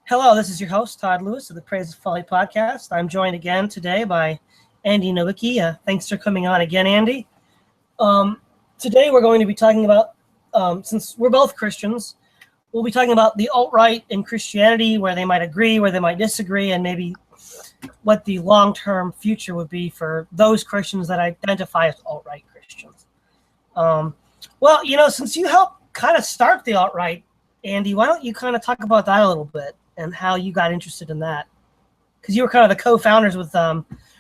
Hello, this is your host, Todd Lewis of the Praise of Folly podcast. I'm joined again today by Andy Nowicki. Thanks for coming on again, Andy. Today we're going to be talking about, since we're both Christians, we'll be talking about the AltRight in Christianity, where they might agree, where they might disagree, and maybe what the long-term future would be for those Christians that identify as AltRight Christians. Since you helped kind of start the AltRight, Andy, why don't you kind of talk about that a little bit and how you got interested in that? Because you were kind of the co-founders with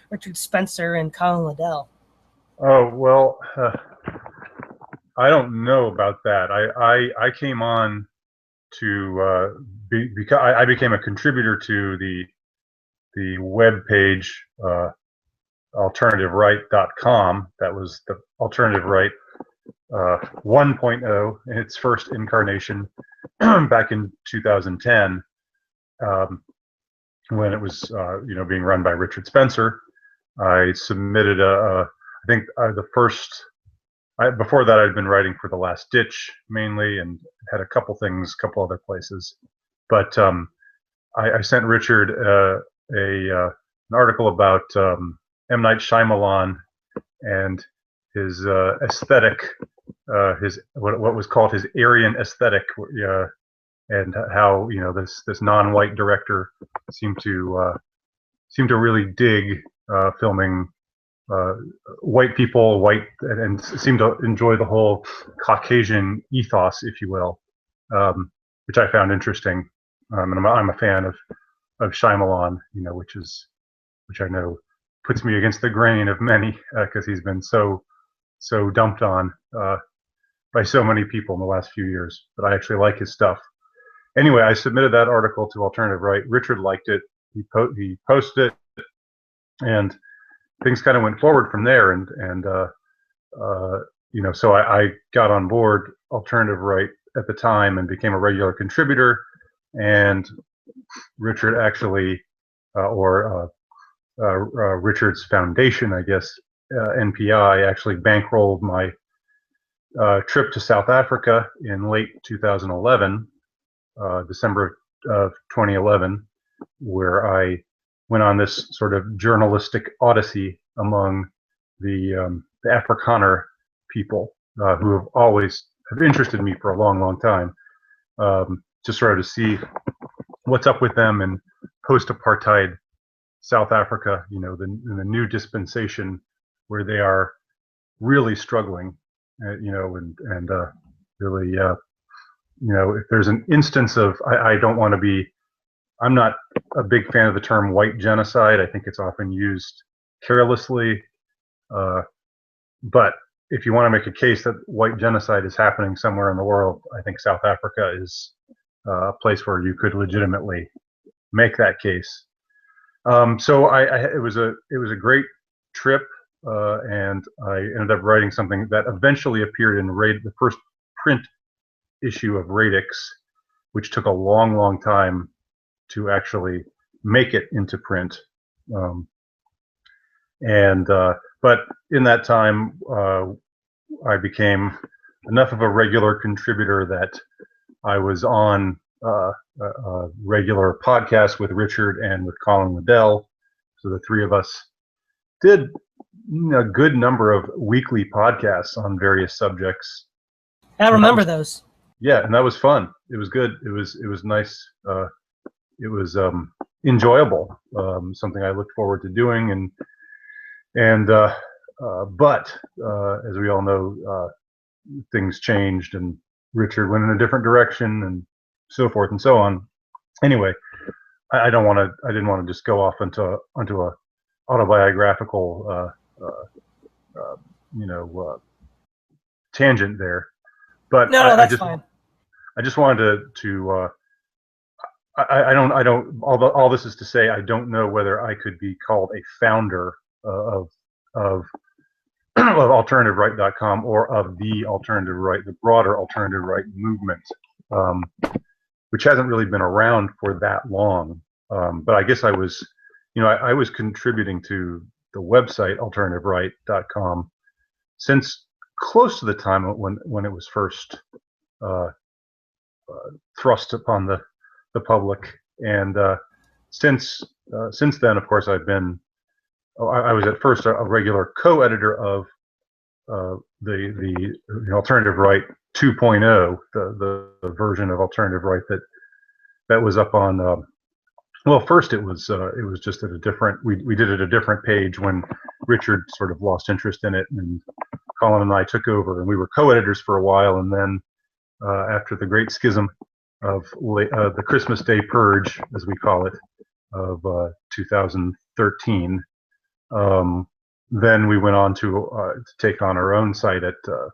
Richard Spencer and Colin Liddell. Oh, well, I don't know about that. I came on to because I became a contributor to the web page AltRight.com. That was the Alternative Right 1.0 in its first incarnation back in 2010, when it was being run by Richard Spencer. I submitted before that I'd been writing for The Last Ditch mainly, and had a couple other places. But I sent Richard an article about M. Night Shyamalan and his aesthetic, his what was called his Aryan aesthetic, and how this non-white director seemed to really dig filming white people, and seemed to enjoy the whole Caucasian ethos, if you will, which I found interesting. And I'm a fan of Shyamalan, which I know puts me against the grain of many, because he's been so dumped on by so many people in the last few years. But I actually like his stuff. Anyway, I submitted that article to Alternative Right. Richard liked it. He posted it, and things kind of went forward from there. So I got on board Alternative Right at the time and became a regular contributor. And Richard actually, Richard's foundation, I guess, NPI, actually bankrolled my trip to South Africa in late 2011, December of 2011, where I went on this sort of journalistic odyssey among the Afrikaner people, who have interested me for a long, long time, just sort of to see what's up with them in post-apartheid South Africa, in the new dispensation, where they are really struggling, and really, if there's an instance of, I'm not a big fan of the term white genocide. I think it's often used carelessly. But if you want to make a case that white genocide is happening somewhere in the world, I think South Africa is a place where you could legitimately make that case. So it was a great trip, and I ended up writing something that eventually appeared in the first print issue of Radix, which took a long, long time to actually make it into print. But in that time, I became enough of a regular contributor that I was on a regular podcast with Richard and with Colin Liddell. So the three of us did a good number of weekly podcasts on various subjects. I remember those. Yeah, and that was fun. It was good. It was nice. It was enjoyable. Something I looked forward to doing, but as we all know, things changed, and Richard went in a different direction, and so forth and so on. Anyway, I didn't want to just go off onto a autobiographical tangent there. But no, that's fine. I just wanted to I don't. All this is to say, I don't know whether I could be called a founder of AlternativeRight.com or of the Alternative Right, the broader Alternative Right movement, which hasn't really been around for that long. But I guess I was contributing to the website AlternativeRight.com since close to the time when it was first thrust upon the public And since then, of course, I've been. I was at first a regular co-editor of the Alternative Right 2.0, the version of Alternative Right that was up on. Well, first it was just at a different. We did it a different page when Richard sort of lost interest in it, and Colin and I took over, and we were co-editors for a while, and then after the Great Schism of the Christmas Day Purge, as we call it, of 2013. Then we went on to take on our own site at the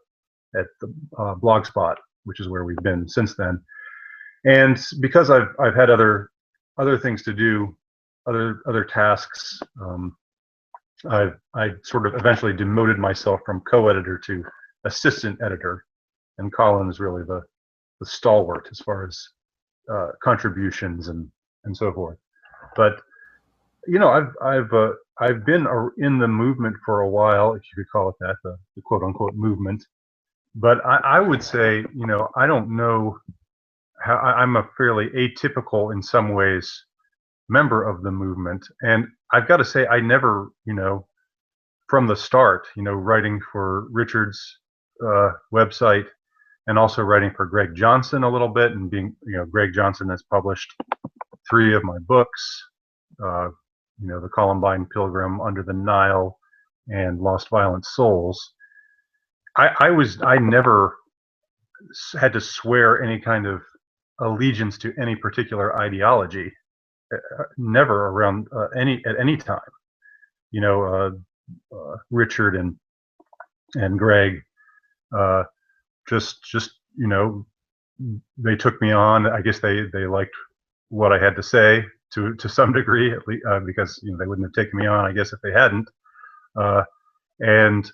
Blogspot, which is where we've been since then. And because I've had other things to do, other tasks, I sort of eventually demoted myself from co-editor to assistant editor, and Colin is really the stalwart as far as contributions and so forth. But I've been in the movement for a while, if you could call it that, the quote unquote movement. But I would say, I don't know how. I'm a fairly atypical in some ways member of the movement, and I've got to say I never, from the start, writing for Richard's website and also writing for Greg Johnson a little bit, and being, Greg Johnson has published 3 of my books. The Columbine Pilgrim, Under the Nile, and Lost Violent Souls. I never had to swear any kind of allegiance to any particular ideology, never around at any time. Richard and Greg just they took me on. I guess they liked what I had to say to some degree, at least, because they wouldn't have taken me on, I guess, if they hadn't. And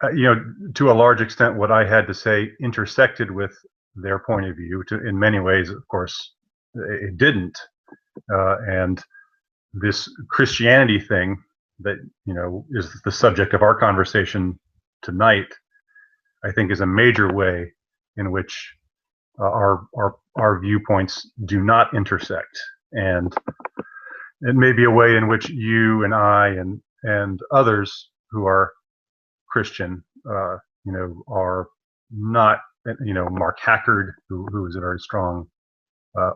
to a large extent, what I had to say intersected with their point of view. In many ways, of course, it didn't. And this Christianity thing that is the subject of our conversation tonight, I think, is a major way in which our viewpoints do not intersect. And it may be a way in which you and I and others who are Christian, are not, Mark Hackard, who is a very strong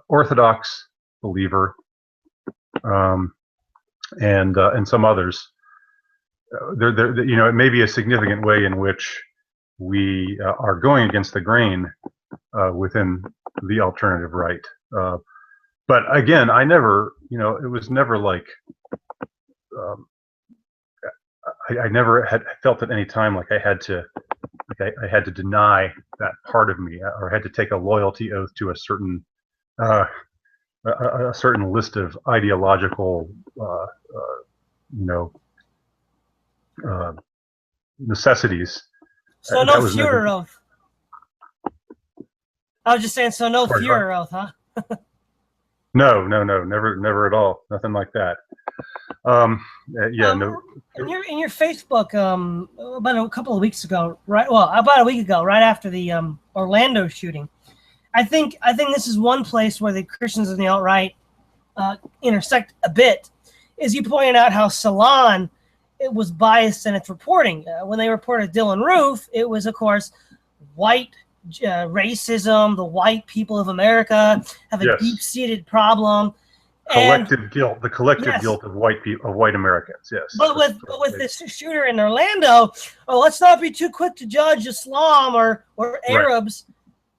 Orthodox believer, and some others. It may be a significant way in which we are going against the grain within the alternative right. But again, I never, it was never like, I never had felt at any time like I had to deny that part of me, or had to take a loyalty oath to a certain list of ideological, necessities. So no Führer oath. I was just saying, so no Führer oath, huh? No, never at all. Nothing like that. No. In your Facebook, about a couple of weeks ago, about a week ago, right after the Orlando shooting, I think this is one place where the Christians and the alt-right intersect a bit. Is you pointed out how Salon, it was biased in its reporting. When they reported Dylan Roof, it was, of course, white racism. The white people of America have a deep-seated problem. Collective guilt, the collective guilt of white people, of white Americans. Yes. But with this shooter in Orlando, let's not be too quick to judge Islam or Arabs.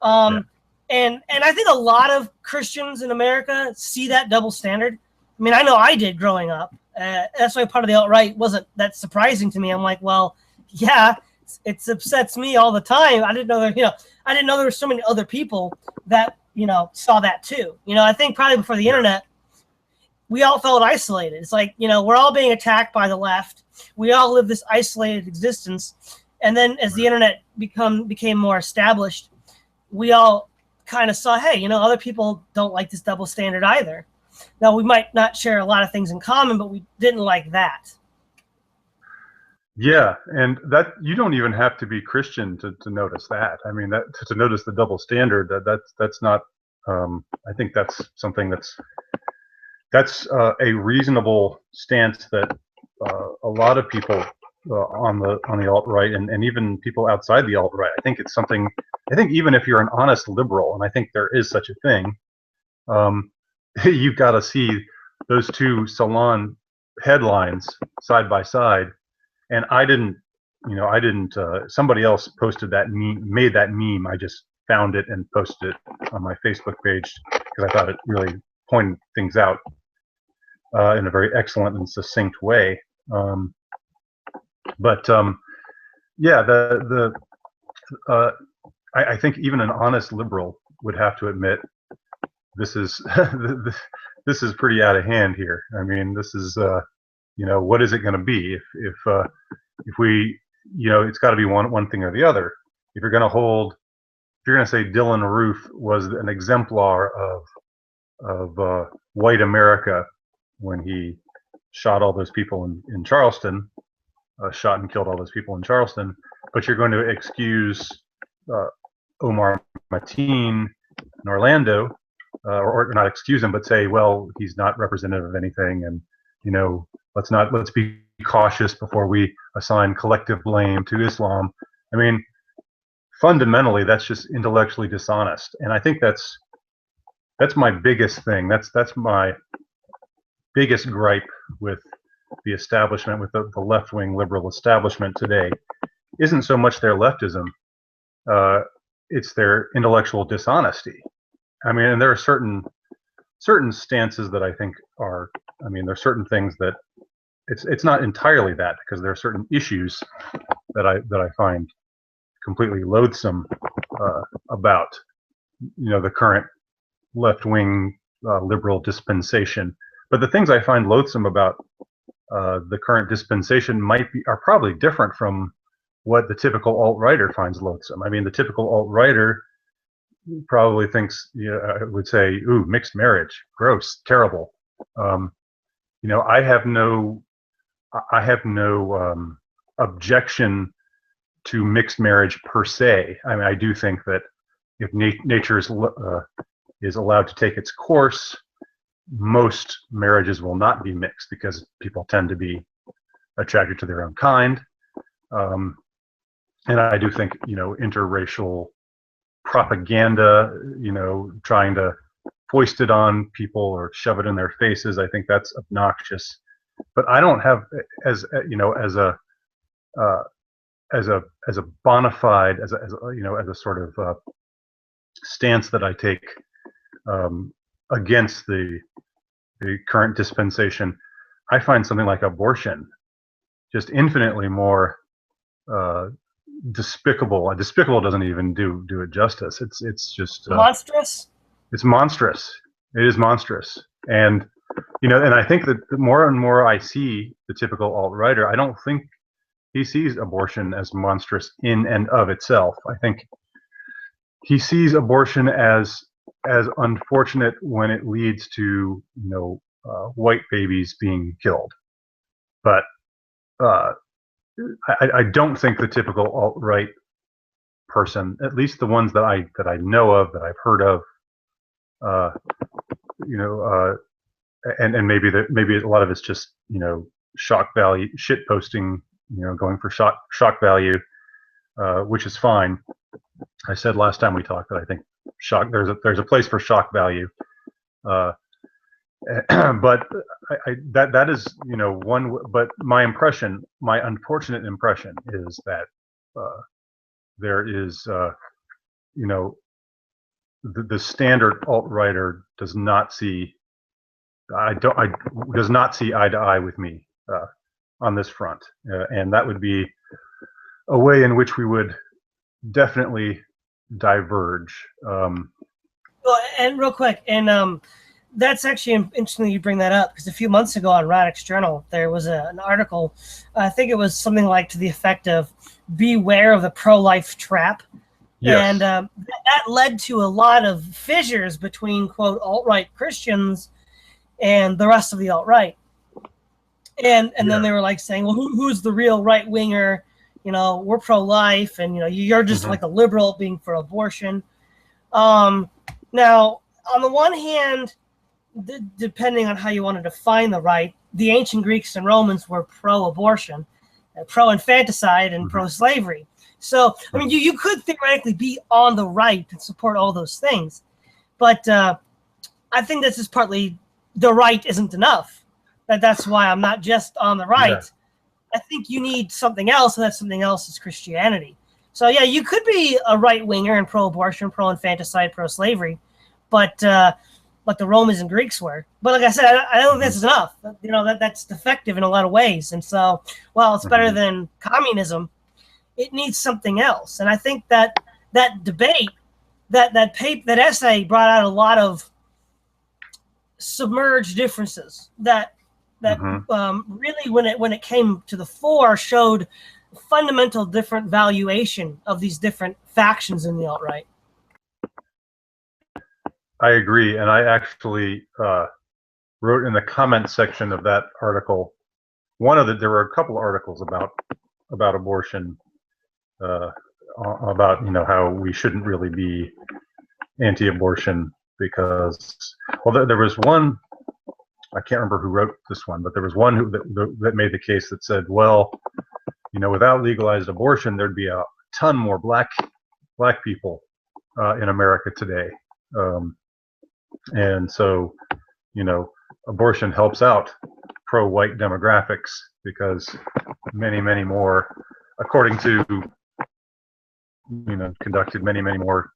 Right. And I think a lot of Christians in America see that double standard. I mean, I know I did growing up. That's why part of the alt-right wasn't that surprising to me. I'm like, well, yeah, it upsets me all the time. I didn't know there were so many other people that, saw that too. I think probably before the internet, we all felt isolated. It's like, we're all being attacked by the left. We all live this isolated existence. And then as the internet became more established, we all kind of saw, hey, other people don't like this double standard either. Now, we might not share a lot of things in common, but we didn't like that. Yeah, and that you don't even have to be Christian to notice that. I mean, that to notice the double standard, that's not I think that's something that's a reasonable stance that a lot of people on the alt-right and even people outside the alt-right. I think it's something. I think even if you're an honest liberal, and I think there is such a thing, you've got to see those two Salon headlines side by side. And I didn't. Somebody else posted that meme, made that meme. I just found it and posted it on my Facebook page because I thought it really pointed things out in a very excellent and succinct way. Yeah, I think even an honest liberal would have to admit this is this is pretty out of hand here. I mean, this is what is it going to be if we it's got to be one thing or the other. If you're going to say Dylan Roof was an exemplar of white America when he shot all those people in Charleston, shot and killed all those people in Charleston, but you're going to excuse Omar Mateen in Orlando, or not excuse him, but say, well, he's not representative of anything, and let's be cautious before we assign collective blame to Islam. I mean, fundamentally, that's just intellectually dishonest, and I think that's my biggest thing. That's my biggest gripe with the establishment, with the left-wing liberal establishment today, isn't so much their leftism, it's their intellectual dishonesty. I mean, and there are certain stances that I think are, I mean, there are certain things that it's not entirely that, because there are certain issues that I find completely loathsome about the current left-wing liberal dispensation. But the things I find loathsome about the current dispensation are probably different from what the typical alt-righter finds loathsome. I mean, the typical alt-righter probably thinks, would say, "Ooh, mixed marriage, gross, terrible." I have no objection to mixed marriage per se. I mean, I do think that if nature is allowed to take its course, most marriages will not be mixed because people tend to be attracted to their own kind. And I do think, interracial propaganda, trying to foist it on people or shove it in their faces, I think that's obnoxious. But I don't have, as a bona fide, as a sort of stance that I take against the current dispensation. I find something like abortion just infinitely more despicable. Despicable doesn't even do it justice. It's just monstrous. It's monstrous. It is monstrous. And and I think that the more and more I see the typical alt-righter, I don't think he sees abortion as monstrous in and of itself. I think he sees abortion as unfortunate when it leads to white babies being killed. But I don't think the typical alt-right person, at least the ones that I know of, that I've heard of, and maybe a lot of it's just shock value, shit posting, going for shock value, which is fine. I said last time we talked that I think there's a place for shock value, but that is one. But my unfortunate impression is that there is the standard alt-righter does not see eye to eye with me on this front, and that would be a way in which we would definitely diverge. Well, and real quick, and that's actually interesting that you bring that up, because a few months ago on Radix Journal there was an article. I think it was something like to the effect of "Beware of the pro-life trap." Yes. And that led to a lot of fissures between, quote, alt-right Christians and the rest of the alt-right. And then they were like saying, well, who's the real right-winger? We're pro-life, and you're just like a liberal being for abortion. Now, on the one hand, depending on how you want to define the right, the ancient Greeks and Romans were pro-abortion, pro-infanticide, and pro-slavery. So, I mean, you could theoretically be on the right and support all those things. But I think this is partly the right isn't enough. That's why I'm not just on the right. Yeah. I think you need something else, and that something else is Christianity. So, yeah, you could be a right-winger and pro-abortion, pro-infanticide, pro-slavery, but like the Romans and Greeks were. But like I said, I don't think this is enough. You know, that's defective in a lot of ways. And so, while it's better than communism, it needs something else. And I think that debate, that essay brought out a lot of submerged differences that really, when it came to the fore, showed fundamental different valuation of these different factions in the alt-right. I agree, and I actually wrote in the comment section of that article. There were a couple of articles about abortion, about how we shouldn't really be anti-abortion because, well, there was one. I can't remember who wrote this one, but there was one that made the case that said, well, without legalized abortion, there'd be a ton more black people in America today. And so, abortion helps out pro-white demographics because many more, according to, conducted, many more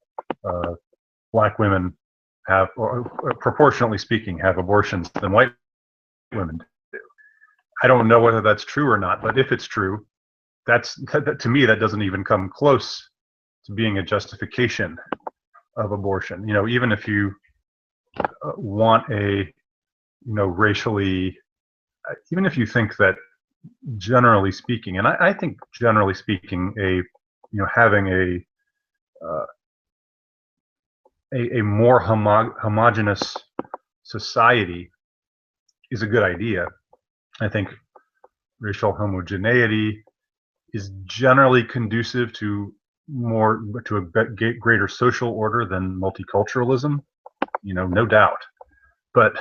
black women have, or proportionally speaking, have abortions than white women do. I don't know whether that's true or not, but if it's true, that to me, that doesn't even come close to being a justification of abortion. Even if you want a, racially, even if you think that generally speaking, and I think generally speaking, having a more homogenous society is a good idea. I think racial homogeneity is generally conducive to a greater social order than multiculturalism, no doubt. But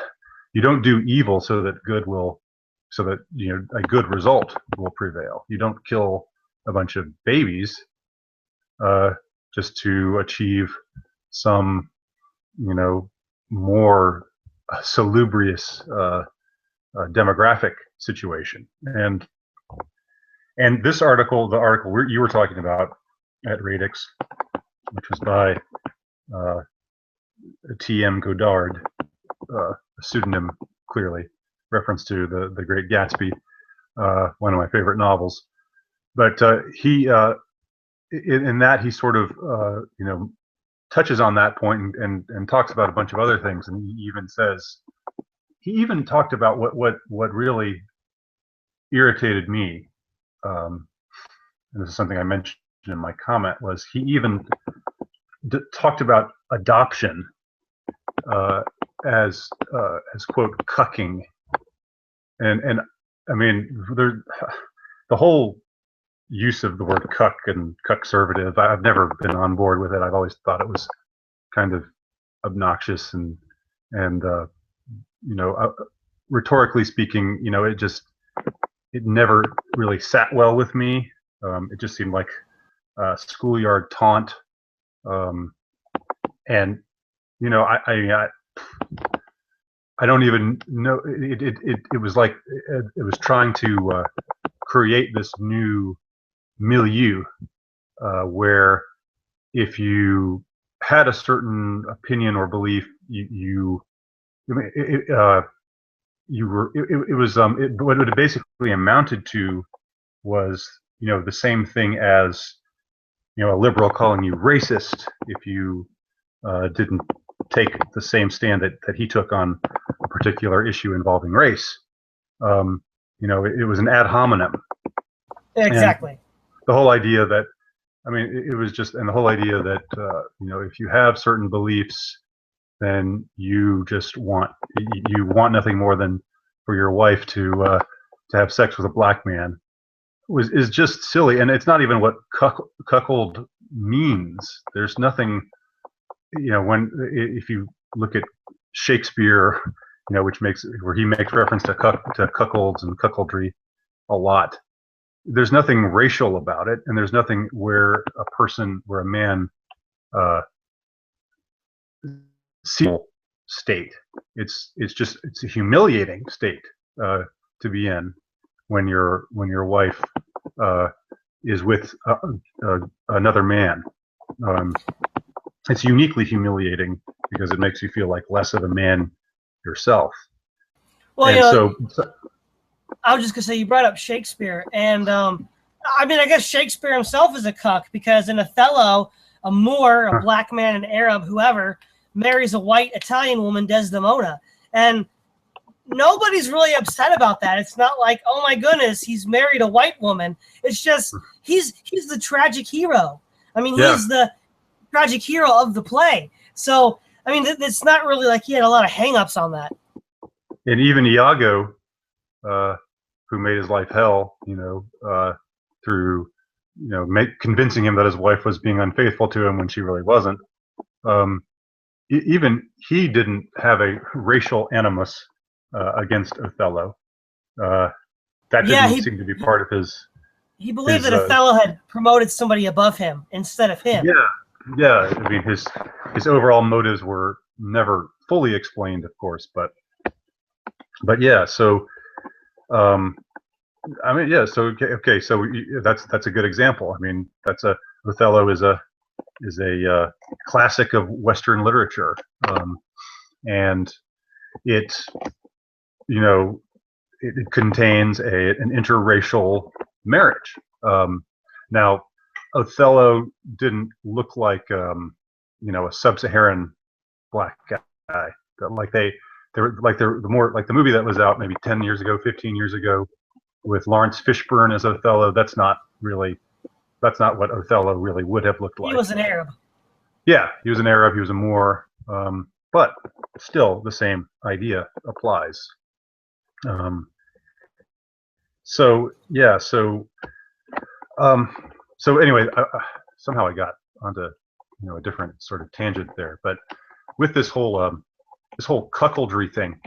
you don't do evil so that a good result will prevail. You don't kill a bunch of babies just to achieve some, more salubrious demographic situation. And this article, the article you were talking about at Radix, which was by T.M. Godard, a pseudonym, clearly, reference to the Great Gatsby, one of my favorite novels. But he, in that, he sort of, touches on that point and talks about a bunch of other things. And he even talked about what really irritated me. And this is something I mentioned in my comment, was he even talked about adoption as quote cucking, and I mean the whole use of the word cuck and cuckservative, I've never been on board with it. I've always thought it was kind of obnoxious and rhetorically speaking, it never really sat well with me. It just seemed like a schoolyard taunt, and I don't even know. It was like it was trying to create this new milieu where if you had a certain opinion or belief, what it basically amounted to was the same thing as a liberal calling you racist if you didn't take the same stand that he took on a particular issue involving race. It was an ad hominem. Exactly. And the whole idea that, it was just, and the whole idea that, if you have certain beliefs, then you want nothing more than for your wife to have sex with a black man is just silly. And it's not even what cuckold means. There's nothing, if you look at Shakespeare, where he makes reference to cuckolds and cuckoldry a lot. There's nothing racial about it, and there's nothing where a man state. It's a humiliating state to be in when your wife is with another man. It's uniquely humiliating because it makes you feel like less of a man yourself. Well, I was just gonna say, you brought up Shakespeare, and I guess Shakespeare himself is a cuck, because in Othello, a Moor, a black man, an Arab, whoever, marries a white Italian woman, Desdemona, and nobody's really upset about that. It's not like, oh my goodness, he's married a white woman. It's just he's the tragic hero. He's the tragic hero of the play. So it's not really like he had a lot of hang-ups on that. And even Iago, who made his life hell, through convincing him that his wife was being unfaithful to him when she really wasn't. Even he didn't have a racial animus against Othello. That didn't seem to be part of his. He believed that Othello had promoted somebody above him instead of him. Yeah. His overall motives were never fully explained, of course, but yeah. So, So that's a good example. Othello is a classic of Western literature, and it contains an interracial marriage. Now, Othello didn't look like a sub-Saharan black guy. The movie that was out maybe 10 years ago, 15 years ago, with Lawrence Fishburne as Othello. That's not what Othello really would have looked like. He was an Arab. Yeah, he was an Arab. He was a Moor, but still the same idea applies. So anyway, somehow I got onto a different sort of tangent there, but with this whole cuckoldry thing,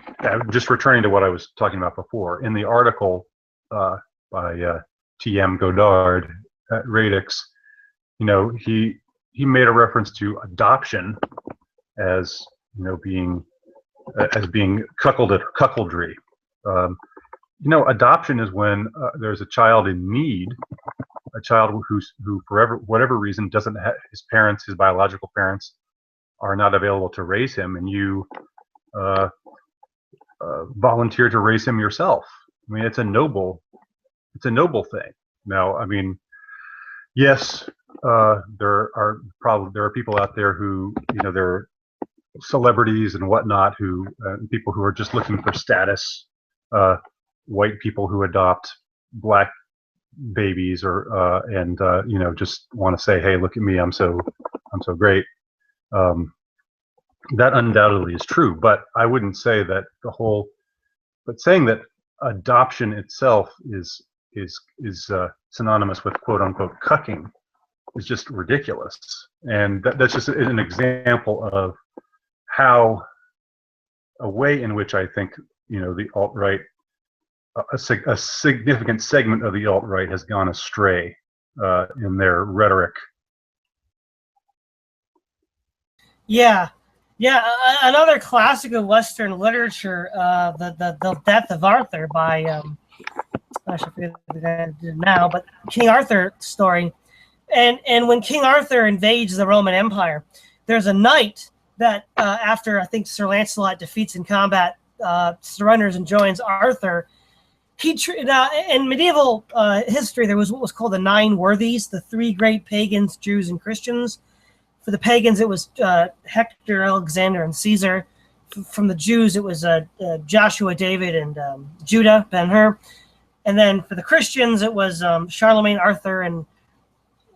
just returning to what I was talking about before, in the article by T.M. Godard at Radix, he made a reference to adoption as being cuckoldry. Adoption is when there's a child in need, a child who for whatever reason doesn't have his biological parents are not available to raise him, and you volunteer to raise him yourself. It's a noble thing. Now, yes, there are people out there who, they're celebrities and whatnot, who people who are just looking for status, white people who adopt black babies, or just want to say, hey, look at me, I'm so great. That undoubtedly is true, but I wouldn't say that but saying that adoption itself is synonymous with quote unquote cucking is just ridiculous. And that's just an example of how a way in which I think the alt-right, a significant segment of the alt-right has gone astray in their rhetoric. Yeah, another classic of Western literature, the Death of Arthur by I forget the guy who did it now, but King Arthur story. And when King Arthur invades the Roman Empire, there's a knight that after I think Sir Lancelot defeats in combat, surrenders and joins Arthur. In medieval history, there was what was called the Nine Worthies, the three great pagans, Jews, and Christians. For the pagans, it was Hector, Alexander, and Caesar. From the Jews, it was Joshua, David, and Judah, Ben-Hur. And then for the Christians, it was Charlemagne, Arthur, and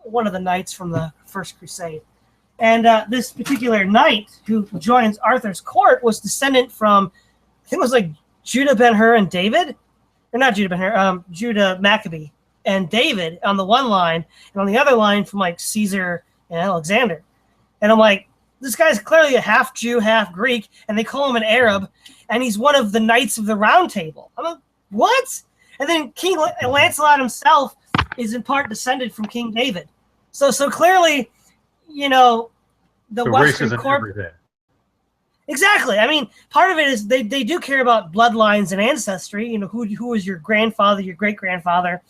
one of the knights from the First Crusade. And this particular knight who joins Arthur's court was descendant from, I think it was like Judah, Ben-Hur, and David. Or not Judah, Ben-Hur, Judah, Maccabee, and David on the one line, and on the other line from like Caesar and Alexander. And I'm like, this guy's clearly a half Jew, half Greek, and they call him an Arab, and he's one of the Knights of the Round Table. I'm like, what? And then King Lancelot himself is in part descended from King David. So clearly, the Western corporate. Exactly. I mean, part of it is they do care about bloodlines and ancestry. Who was your grandfather, your great grandfather,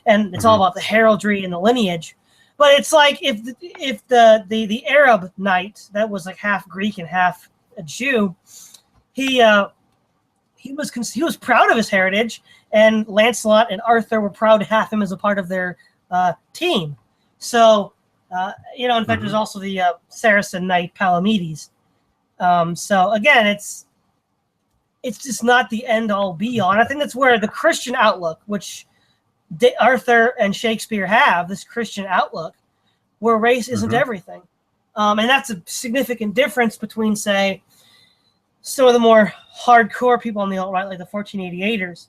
and it's all about the heraldry and the lineage. But it's like if the Arab knight that was like half Greek and half a Jew, he was proud of his heritage, and Lancelot and Arthur were proud to have him as a part of their team. So in fact, there's also the Saracen knight Palamedes. So again, it's just not the end all be all. And I think that's where the Christian outlook, which Arthur and Shakespeare have, this Christian outlook, where race isn't everything. And that's a significant difference between, say, some of the more hardcore people on the alt-right, like the 1488ers.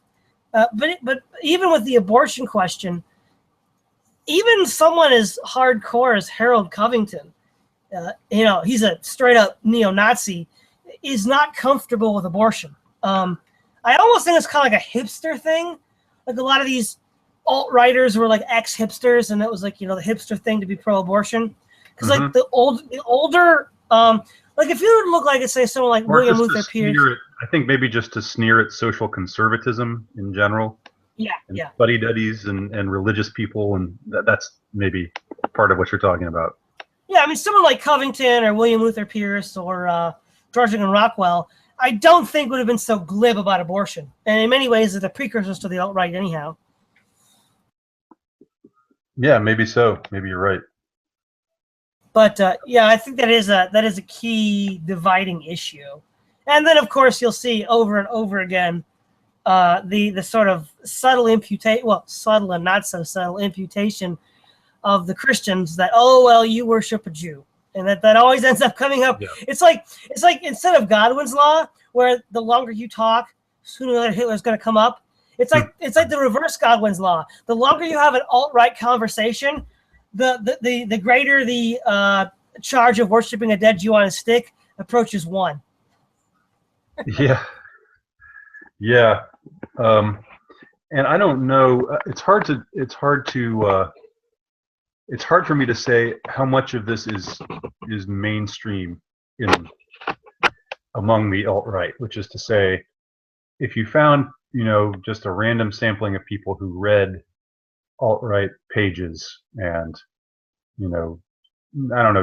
But even with the abortion question, even someone as hardcore as Harold Covington, he's a straight up neo-Nazi, is not comfortable with abortion. I almost think it's kind of like a hipster thing. Like a lot of these alt-righters were like ex-hipsters, and it was like, the hipster thing to be pro-abortion. Because like the older, like if you would look like, say, someone like William Luther Pierce. I think maybe just to sneer at social conservatism in general. Yeah. Buddy-duddies and religious people, and that's maybe part of what you're talking about. Yeah, I mean, someone like Covington or William Luther Pierce or George Lincoln Rockwell, I don't think would have been so glib about abortion. And in many ways, they're the precursors to the alt-right anyhow. Yeah, maybe so. Maybe you're right. But I think that is a key dividing issue. And then, of course, you'll see over and over again the sort of subtle and not so subtle imputation of the Christians that, you worship a Jew, and that always ends up coming up. Yeah. It's like instead of Godwin's law, where the longer you talk, sooner or later Hitler's going to come up. It's like the reverse Godwin's law. The longer you have an alt-right conversation, the greater the charge of worshiping a dead Jew on a stick approaches one. Yeah. And I don't know. It's hard for me to say how much of this is mainstream among the alt-right, which is to say, if you found just a random sampling of people who read alt-right pages and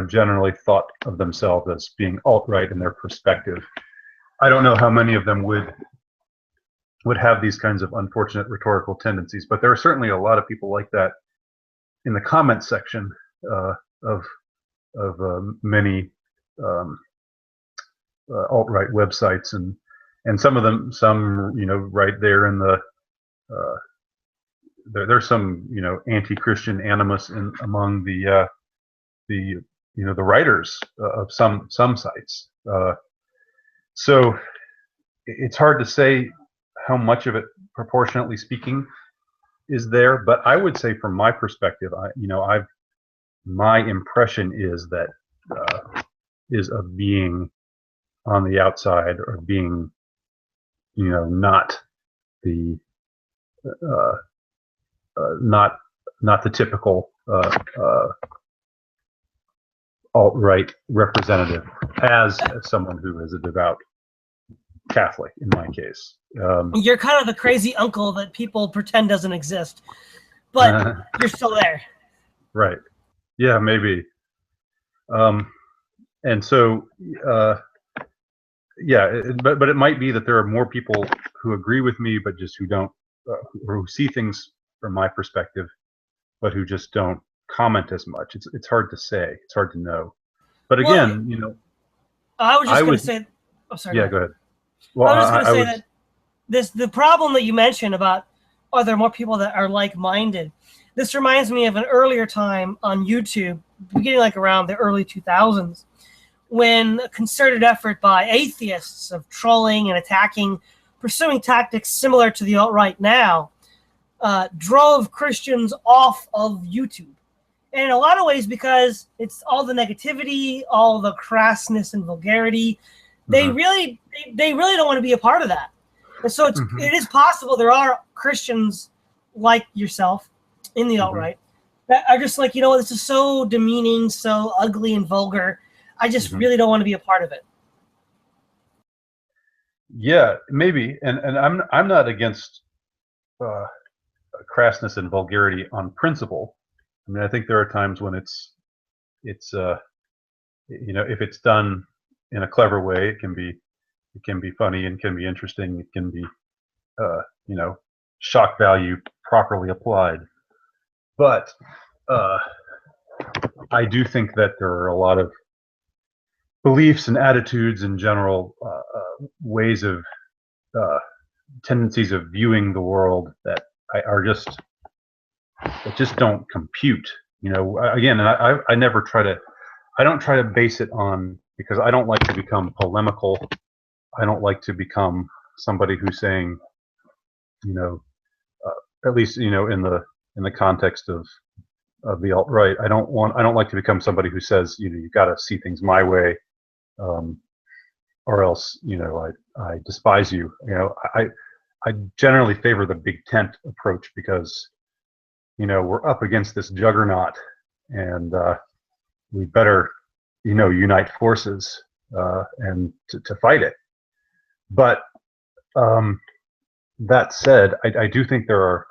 generally thought of themselves as being alt-right in their perspective, I don't know how many of them would have these kinds of unfortunate rhetorical tendencies, but there are certainly a lot of people like that in the comments section of many alt-right websites, and some right there in the there's some anti-Christian animus among the writers of some sites. So it's hard to say how much of it, proportionately speaking, is there. But I would say, from my perspective, my impression is that is of being on the outside, or being, not the not the typical alt-right representative, as someone who is a devout Catholic, in my case. You're kind of the crazy uncle that people pretend doesn't exist, but you're still there. Right. Yeah, maybe. And so, but it might be that there are more people who agree with me, but just who don't, or who see things from my perspective, but who just don't comment as much. It's hard to say. It's hard to know. But again, I was just going to say. Oh, sorry. Yeah, go ahead. Well, I was going to say that the problem that you mentioned about, are there more people that are like-minded? This reminds me of an earlier time on YouTube, beginning like around the early 2000s, when a concerted effort by atheists of trolling and attacking, pursuing tactics similar to the alt-right now, drove Christians off of YouTube. in a lot of ways because it's all the negativity, all the crassness and vulgarity. They really don't want to be a part of that. And so it is possible there are Christians like yourself in the alt-right that are just like, this is so demeaning, so ugly and vulgar. I just really don't want to be a part of it. Yeah, maybe, and I'm not against crassness and vulgarity on principle. I mean, I think there are times when it's if it's done in a clever way, it can be funny and can be interesting. It can be shock value properly applied. But I do think that there are a lot of beliefs and attitudes and general ways of tendencies of viewing the world that just don't compute. Again, and I never try to. I don't try to base it on, because I don't like to become polemical. I don't like to become somebody who's saying, at least in the context of the alt-right, I don't like to become somebody who says, you got to see things my way, or else I despise you. I generally favor the big tent approach because we're up against this juggernaut, and we better unite forces and to fight it. But that said, I do think there are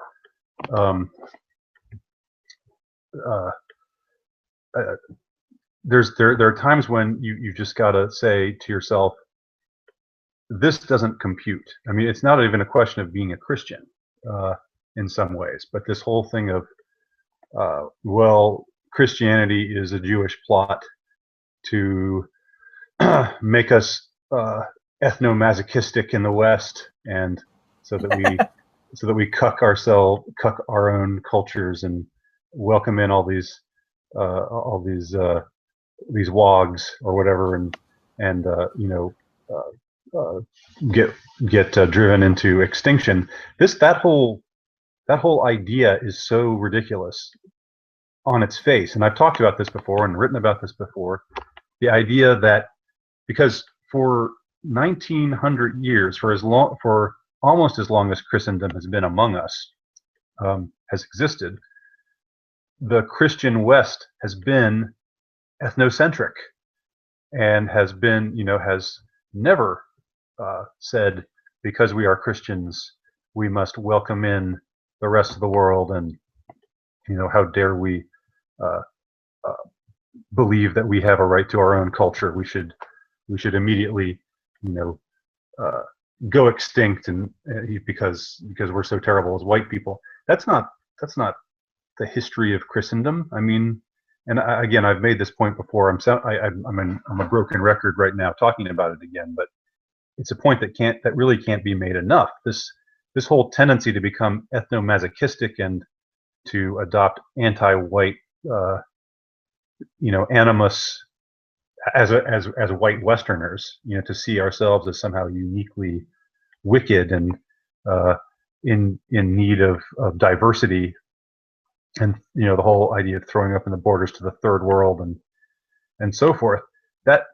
there are times when you just got to say to yourself, this doesn't compute. I mean, it's not even a question of being a Christian in some ways, but this whole thing of well, Christianity is a Jewish plot to make us ethnomasochistic in the West, and so that we cuck our own cultures and welcome in all these wogs or whatever, and get driven into extinction. That whole idea is so ridiculous on its face, and I've talked about this before and written about this before. The idea that because for 1900 years, for almost as long as Christendom has been among us, has existed, the Christian West has been ethnocentric and has never said, because we are Christians, we must welcome in the rest of the world, and how dare we believe that we have a right to our own culture. We should immediately go extinct, and because we're so terrible as white people. That's not the history of Christendom. I mean, and again, I've made this point before. I'm a broken record right now talking about it again, but it's a point that really can't be made enough. This whole tendency to become ethnomasochistic and to adopt anti-white animus as white Westerners, to see ourselves as somehow uniquely wicked and in need of diversity, and the whole idea of throwing up in the borders to the third world and so forth. That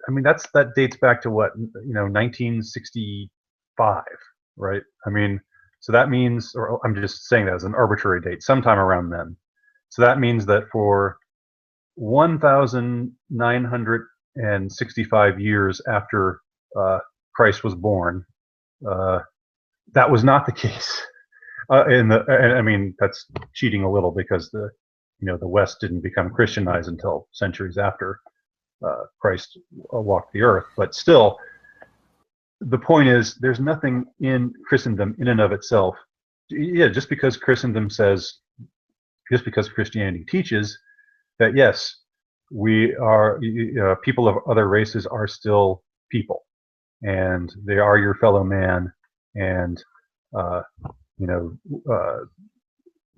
dates back to what, 1965, right? I mean, so that means, or I'm just saying that as an arbitrary date, sometime around then. So that means that for 1,965 years after Christ was born, that was not the case. And I mean, that's cheating a little, because the West didn't become Christianized until centuries after Christ walked the earth. But still, the point is, there's nothing in Christendom in and of itself. Yeah, just because Christianity teaches that, yes, we are people of other races are still people, and they are your fellow man, and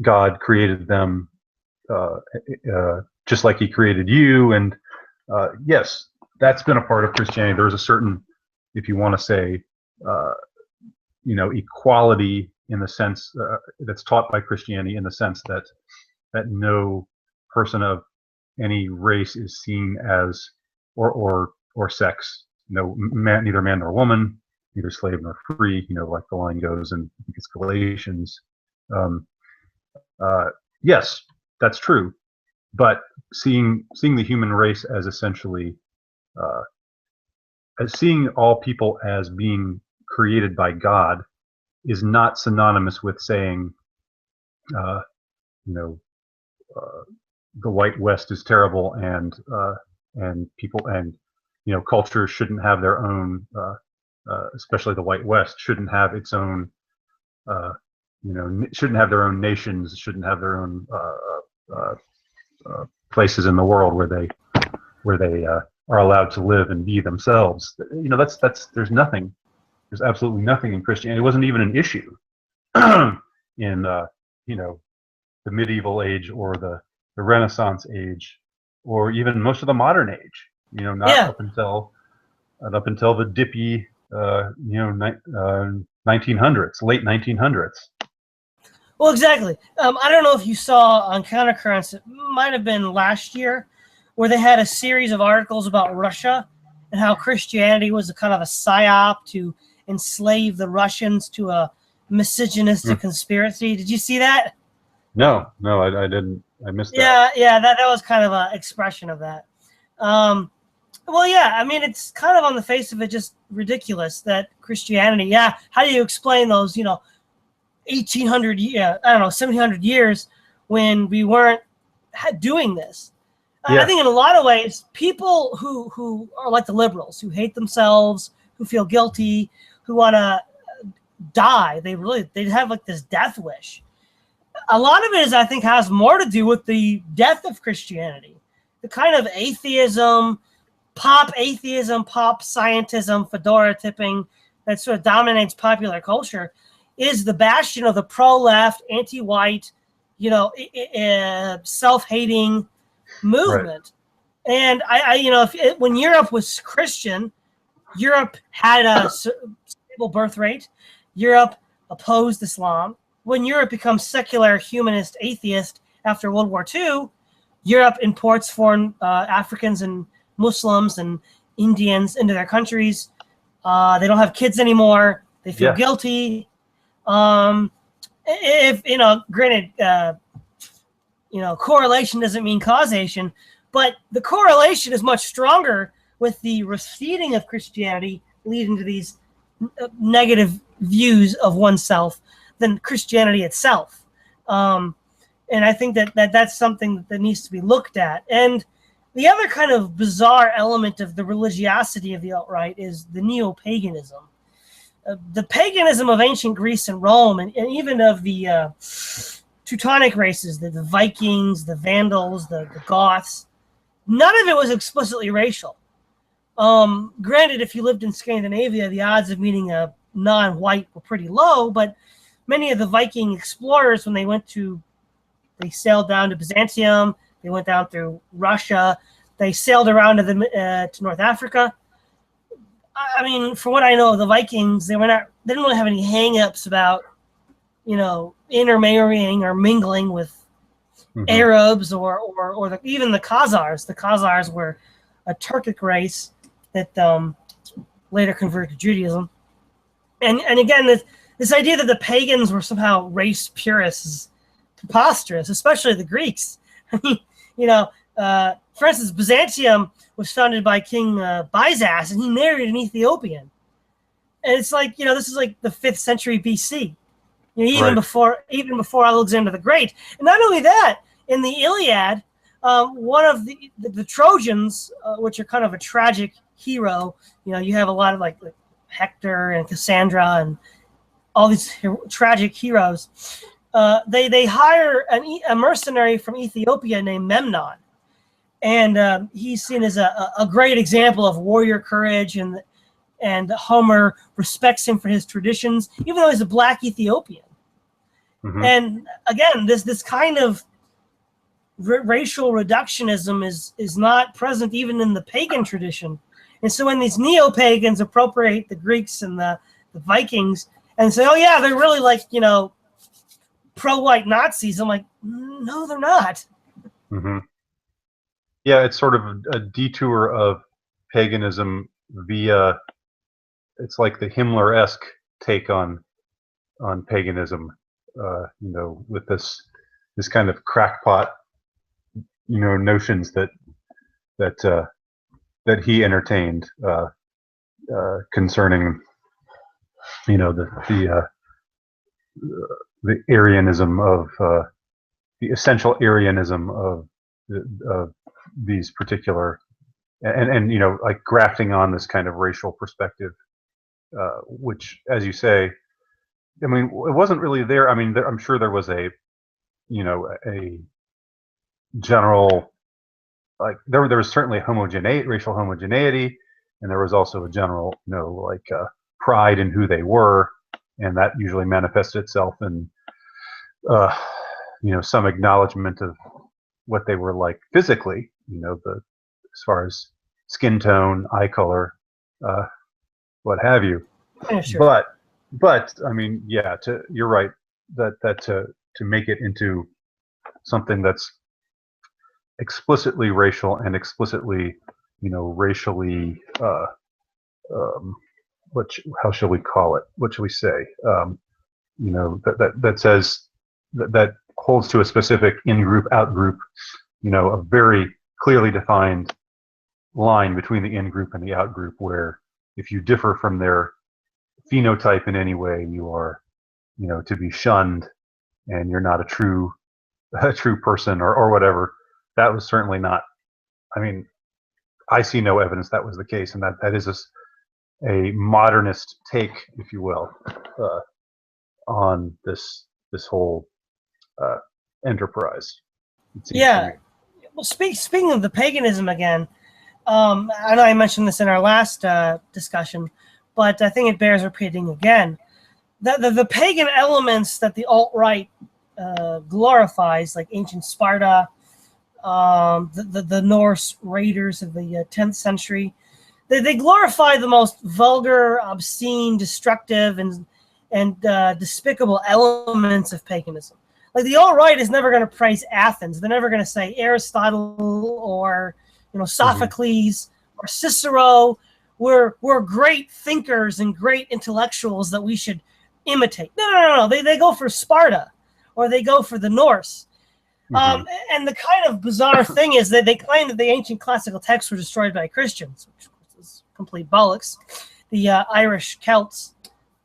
God created them just like He created you, and yes, that's been a part of Christianity. There's a certain, if you want to say, equality in the sense that's taught by Christianity, in the sense that no person of any race is seen as or sex. Neither man nor woman, neither slave nor free. Like the line goes in, I think it's Galatians. Um, yes, that's true. But seeing the human race as essentially as seeing all people as being created by God is not synonymous with saying, you know, the white West is terrible, and people and culture shouldn't have their own, especially the white West shouldn't have its own, shouldn't have their own nations, shouldn't have their own places in the world where they are allowed to live and be themselves. There's absolutely nothing in Christianity. It wasn't even an issue in the medieval age or the Renaissance age, or even most of the modern age. Up until the dippy 1900s, late 1900s. Well, exactly. I don't know if you saw on Countercurrents, it might have been last year, where they had a series of articles about Russia and how Christianity was a kind of a psyop to enslave the Russians to a misogynistic conspiracy. Did you see that? No, I didn't. I missed that. Yeah, that was kind of an expression of that. Well, yeah, I mean, it's kind of on the face of it just ridiculous that Christianity, how do you explain those, 1,800, 1,700 years when we weren't doing this? I think in a lot of ways, people who are like the liberals, who hate themselves, who feel guilty, who want to die, they have like this death wish. A lot of it I think, has more to do with the death of Christianity. The kind of atheism, pop scientism, fedora tipping that sort of dominates popular culture is the bastion of the pro-left, anti-white, self-hating movement. Right. And when Europe was Christian, Europe had a stable birth rate. Europe opposed Islam. When Europe becomes secular, humanist, atheist after World War II, Europe imports foreign Africans and Muslims and Indians into their countries. They don't have kids anymore. They feel guilty. Granted, correlation doesn't mean causation, but the correlation is much stronger with the receding of Christianity leading to these negative views of oneself than Christianity itself. And I think that's something that needs to be looked at. And the other kind of bizarre element of the religiosity of the alt-right is the neo-paganism. The paganism of ancient Greece and Rome, and even of the Teutonic races, the Vikings, the Vandals, the Goths, none of it was explicitly racial. Granted, if you lived in Scandinavia, the odds of meeting a non-white were pretty low, but many of the Viking explorers, when they sailed down to Byzantium, they went down through Russia, they sailed around to North Africa. I mean, for what I know of the Vikings, they didn't really have any hang-ups about, intermarrying or mingling with Arabs or even the Khazars. The Khazars were a Turkic race that later converted to Judaism. And again, this idea that the pagans were somehow race purists is preposterous, especially the Greeks. I mean, for instance, Byzantium was founded by King Byzas, and he married an Ethiopian. And it's like, this is like the 5th century BC, even before Alexander the Great. And not only that, in the Iliad, one of the Trojans, which are kind of a tragic hero, you have a lot of like Hector and Cassandra and all these tragic heroes. They hire a mercenary from Ethiopia named Memnon. And he's seen as a great example of warrior courage, and Homer respects him for his traditions, even though he's a black Ethiopian. And again, this kind of racial reductionism is not present even in the pagan tradition. And so when these neo-pagans appropriate the Greeks and the Vikings and say, oh yeah, they're really like, pro-white Nazis, I'm like, no, they're not. Yeah, it's sort of a detour of paganism via. It's like the Himmler-esque take on paganism. With this kind of crackpot, notions that he entertained concerning, the Arianism of the essential Arianism of these particular, and like grafting on this kind of racial perspective, which, as you say, I mean, it wasn't really there. I mean, I'm sure there was a general, like there was certainly racial homogeneity, and there was also a general, pride in who they were, and that usually manifested itself in, some acknowledgement of what they were like physically, as far as skin tone, eye color, what have you. Yeah, sure. But I mean, yeah, you're right that to make it into something that's explicitly racial and explicitly, racially, how shall we call it? What shall we say? That says that holds to a specific in-group, out-group, a very clearly defined line between the in-group and the out-group, where if you differ from their phenotype in any way, you are, to be shunned, and you're not a true person, or whatever. That was certainly not. I mean, I see no evidence that was the case, and that is a modernist take, if you will, on this whole enterprise. It seems to Yeah. me. Well, speaking of the paganism again, I know I mentioned this in our last discussion, but I think it bears repeating again. The pagan elements that the alt-right glorifies, like ancient Sparta, the Norse raiders of the 10th century, they glorify the most vulgar, obscene, destructive, and despicable elements of paganism. Like the alt-right is never going to praise Athens. They're never going to say Aristotle or Sophocles or Cicero. We're great thinkers and great intellectuals that we should imitate. No. They go for Sparta, or they go for the Norse. And the kind of bizarre thing is that they claim that the ancient classical texts were destroyed by Christians, which is complete bollocks. The Irish Celts,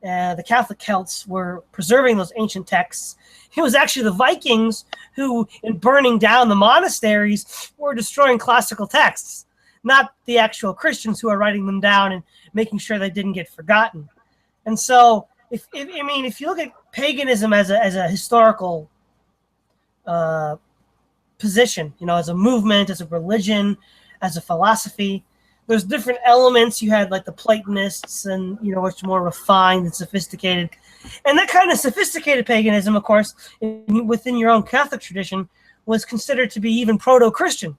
the Catholic Celts, were preserving those ancient texts. It was actually the Vikings who, in burning down the monasteries, were destroying classical texts, not the actual Christians who are writing them down and making sure they didn't get forgotten. And so, if you look at paganism as a historical position, as a movement, as a religion, as a philosophy, there's different elements. You had like the Platonists, and much more refined and sophisticated. And that kind of sophisticated paganism, of course, within your own Catholic tradition, was considered to be even proto-Christian.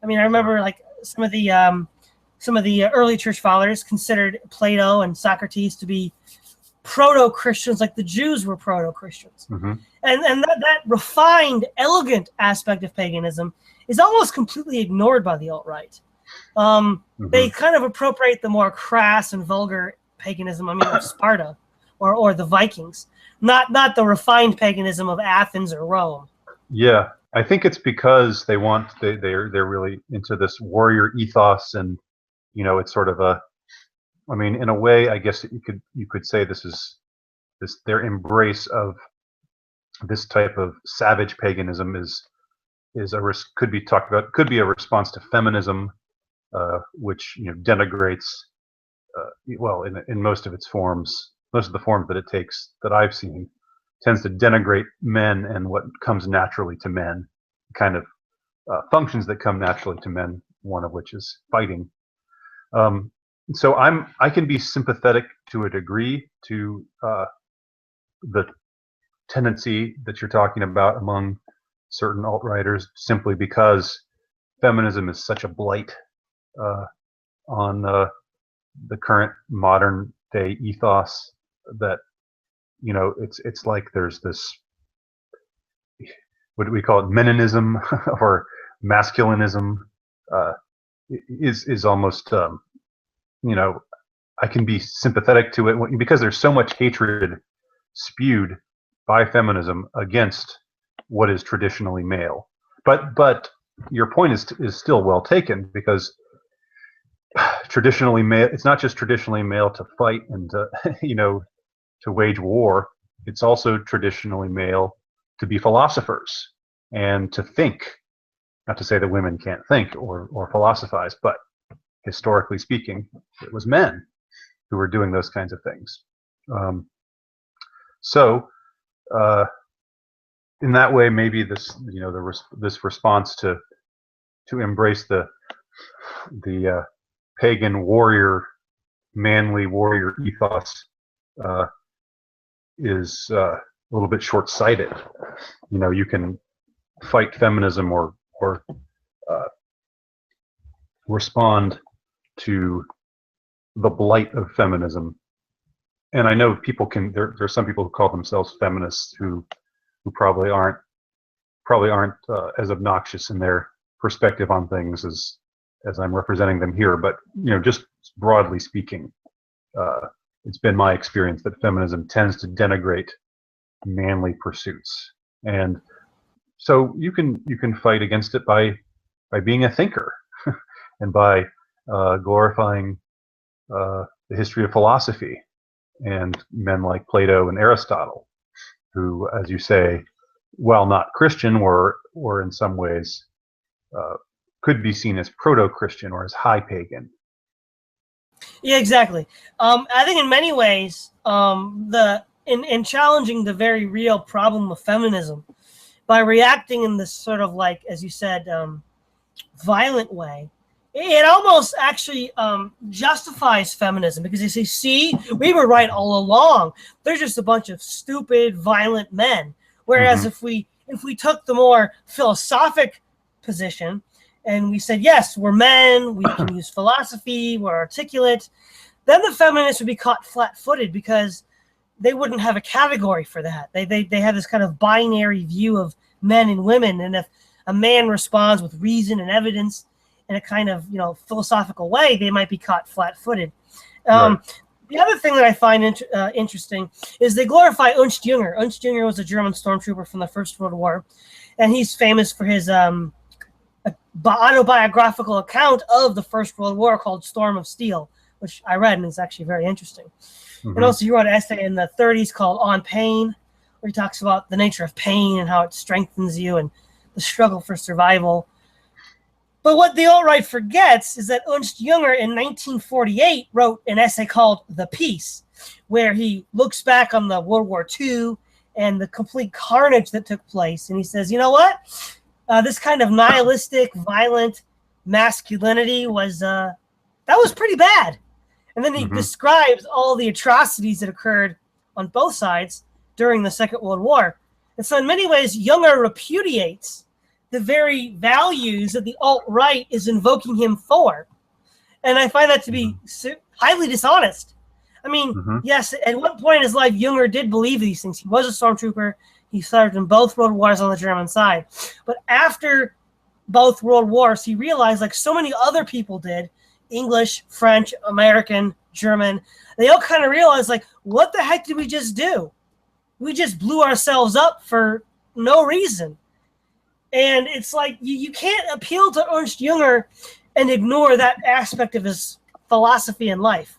I mean, I remember like some of the early church fathers considered Plato and Socrates to be proto-Christians, like the Jews were proto-Christians. And that refined, elegant aspect of paganism is almost completely ignored by the alt-right. They kind of appropriate the more crass and vulgar paganism, of Sparta or the Vikings, not the refined paganism of Athens or Rome. Yeah, I think it's because they're really into this warrior ethos, and it's sort of a, I mean, in a way, I guess you could say this is their embrace of this type of savage paganism could be a response to feminism, which denigrates, well, in most of its forms, most of the forms that it takes that I've seen, tends to denigrate men and what comes naturally to men, kind of functions that come naturally to men, one of which is fighting. So I can be sympathetic to a degree to the tendency that you're talking about among certain alt-righters, simply because feminism is such a blight on the current modern day ethos that it's like there's this, what do we call it, meninism or masculinism is almost you know, I can be sympathetic to it because there's so much hatred spewed by feminism against what is traditionally male. But your point is still well taken, because traditionally male, it's not just traditionally male to fight and to, to wage war. It's also traditionally male to be philosophers and to think. Not to say that women can't think or philosophize, but historically speaking, it was men who were doing those kinds of things. So in that way, maybe this, this response to embrace the pagan warrior, manly warrior ethos is a little bit short-sighted. You can fight feminism or respond to the blight of feminism. And I know people can. There's some people who call themselves feminists who probably aren't as obnoxious in their perspective on things as I'm representing them here. But just broadly speaking, it's been my experience that feminism tends to denigrate manly pursuits, and so you can fight against it by being a thinker and by glorifying the history of philosophy and men like Plato and Aristotle, who, as you say, while not Christian, were in some ways could be seen as proto-Christian or as high pagan. Yeah, exactly. I think in many ways, in challenging the very real problem of feminism by reacting in this sort of, like, as you said, violent way, it almost actually justifies feminism, because you see, we were right all along. They're just a bunch of stupid, violent men. Whereas if we took the more philosophic position and we said, yes, we're men, we can use philosophy, we're articulate, then the feminists would be caught flat-footed, because they wouldn't have a category for that. They have this kind of binary view of men and women, and if a man responds with reason and evidence in a kind of philosophical way, they might be caught flat-footed. Right. The other thing that I find interesting is they glorify Ernst Jünger. Ernst Jünger was a German stormtrooper from the First World War, and he's famous for his autobiographical account of the First World War called Storm of Steel, which I read, and it's actually very interesting. And also, he wrote an essay in the 1930s called On Pain, where he talks about the nature of pain and how it strengthens you and the struggle for survival. But what the alt-right forgets is that Ernst Jünger in 1948 wrote an essay called The Peace, where he looks back on the World War II and the complete carnage that took place. And he says, you know what? This kind of nihilistic, violent masculinity was pretty bad. And then he describes all the atrocities that occurred on both sides during the Second World War. And so in many ways, Jünger repudiates the very values that the alt-right is invoking him for. And I find that to be highly dishonest. I mean, yes, at one point in his life, Jünger did believe these things. He was a stormtrooper. He served in both world wars on the German side. But after both world wars, he realized, like so many other people did, English, French, American, German, they all kind of realized, like, what the heck did we just do? We just blew ourselves up for no reason. And it's like, you can't appeal to Ernst Jünger and ignore that aspect of his philosophy and life.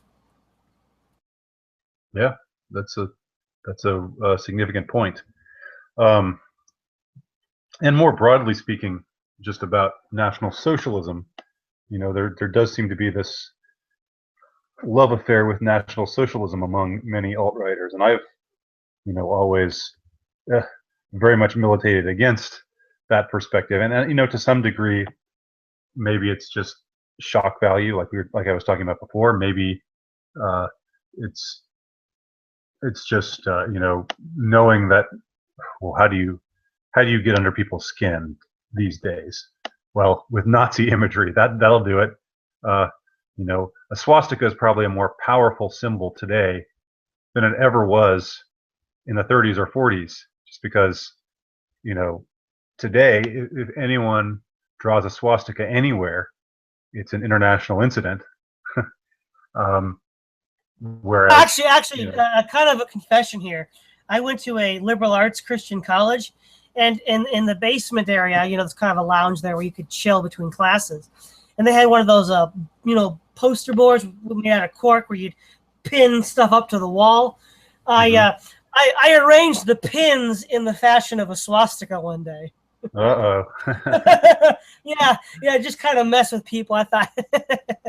Yeah, that's a significant point. And more broadly speaking, just about National Socialism, there does seem to be this love affair with National Socialism among many alt-righters, and I've always very much militated against that perspective. And to some degree, maybe it's just shock value, like I was talking about before. Maybe it's just knowing that, well, how do you get under people's skin these days? Well, with Nazi imagery, that'll do it. A swastika is probably a more powerful symbol today than it ever was in the 30s or 40s, just because today, if anyone draws a swastika anywhere, it's an international incident. Whereas, Actually, kind of a confession here. I went to a liberal arts Christian college, and in the basement area, there's kind of a lounge there where you could chill between classes, and they had one of those, poster boards made out of cork where you'd pin stuff up to the wall. I arranged the pins in the fashion of a swastika one day. Yeah, just kind of mess with people. I thought.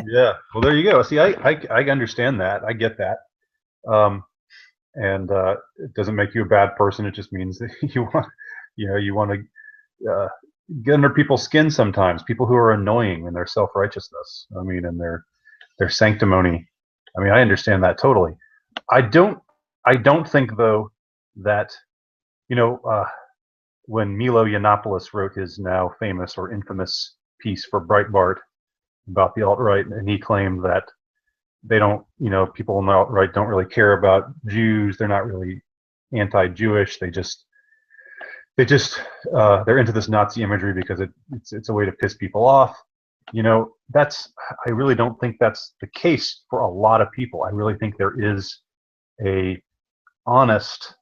Yeah, well, there you go. See, I understand that. I get that. And it doesn't make you a bad person. It just means that you want to get under people's skin sometimes. People who are annoying in their self-righteousness. I mean, and their sanctimony. I mean, I understand that totally. I don't think though that when Milo Yiannopoulos wrote his now famous or infamous piece for Breitbart about the alt-right, and he claimed that they don't, people on the alt-right don't really care about Jews. They're not really anti-Jewish. They're into this Nazi imagery because it's a way to piss people off. I really don't think that's the case for a lot of people. I really think there is a honest,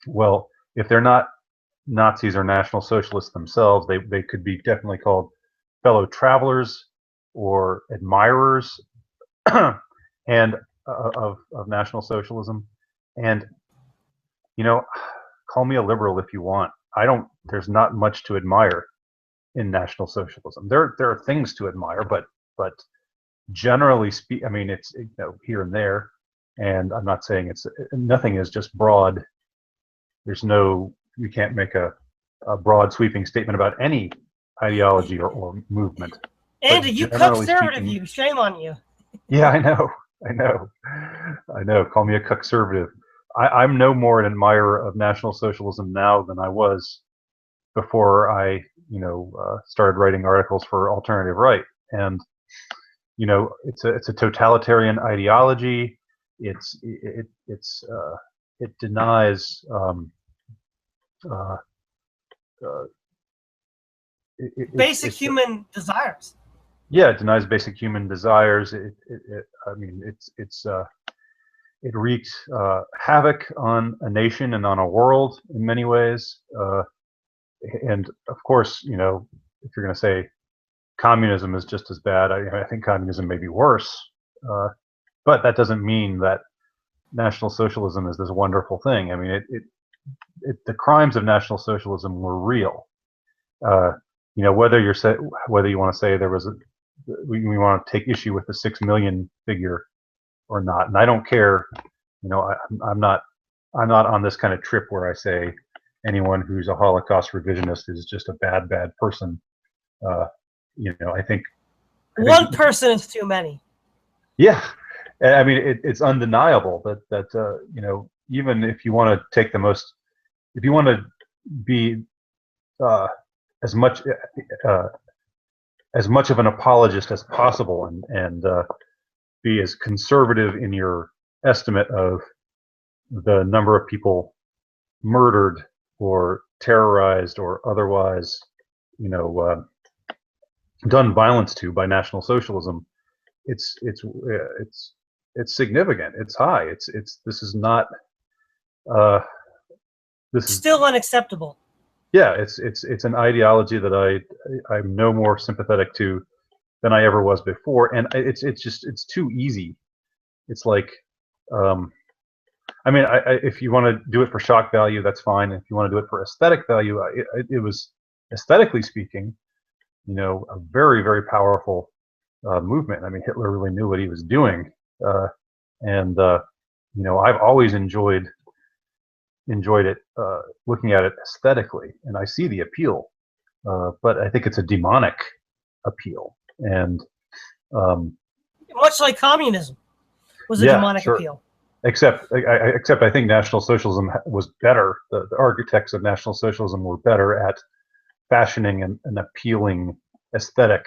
well, if they're not Nazis or National Socialists themselves, they could be definitely called fellow travelers or admirers and of National Socialism. And call me a liberal if you want. There's not much to admire in National Socialism. There are things to admire, but generally speaking, I mean, it's here and there, and I'm not saying nothing is just broad. You can't make a broad sweeping statement about any ideology or movement. Andy, you conservative, you, shame on you. Yeah, I know. Call me a conservative. I'm no more an admirer of National Socialism now than I was before I, started writing articles for Alternative Right. And, it's a totalitarian ideology. It denies basic human desires. Yeah, it denies basic human desires. It wreaks havoc on a nation and on a world in many ways. And of course, if you're going to say communism is just as bad, I think communism may be worse. But that doesn't mean that National Socialism is this wonderful thing. I mean, the crimes of National Socialism were real. Whether you want to say we want to take issue with the 6 million figure or not, and I don't care. I'm not on this kind of trip where I say anyone who's a Holocaust revisionist is just a bad person. I think one person is too many. Yeah, I mean it's undeniable that even if you want to take if you want to be as much of an apologist as possible and be as conservative in your estimate of the number of people murdered or terrorized or otherwise, done violence to by National Socialism, it's significant. It's high. This is not. This is still unacceptable. Yeah, it's an ideology that I'm no more sympathetic to than I ever was before, and it's too easy. It's like, if you want to do it for shock value, that's fine. If you want to do it for aesthetic value, it was aesthetically speaking, a very, very powerful movement. I mean, Hitler really knew what he was doing, and I've always enjoyed it, looking at it aesthetically, and I see the appeal, but I think it's a demonic appeal, and much like communism was a demonic appeal. Except I think National Socialism was better. The architects of National Socialism were better at fashioning an appealing aesthetic.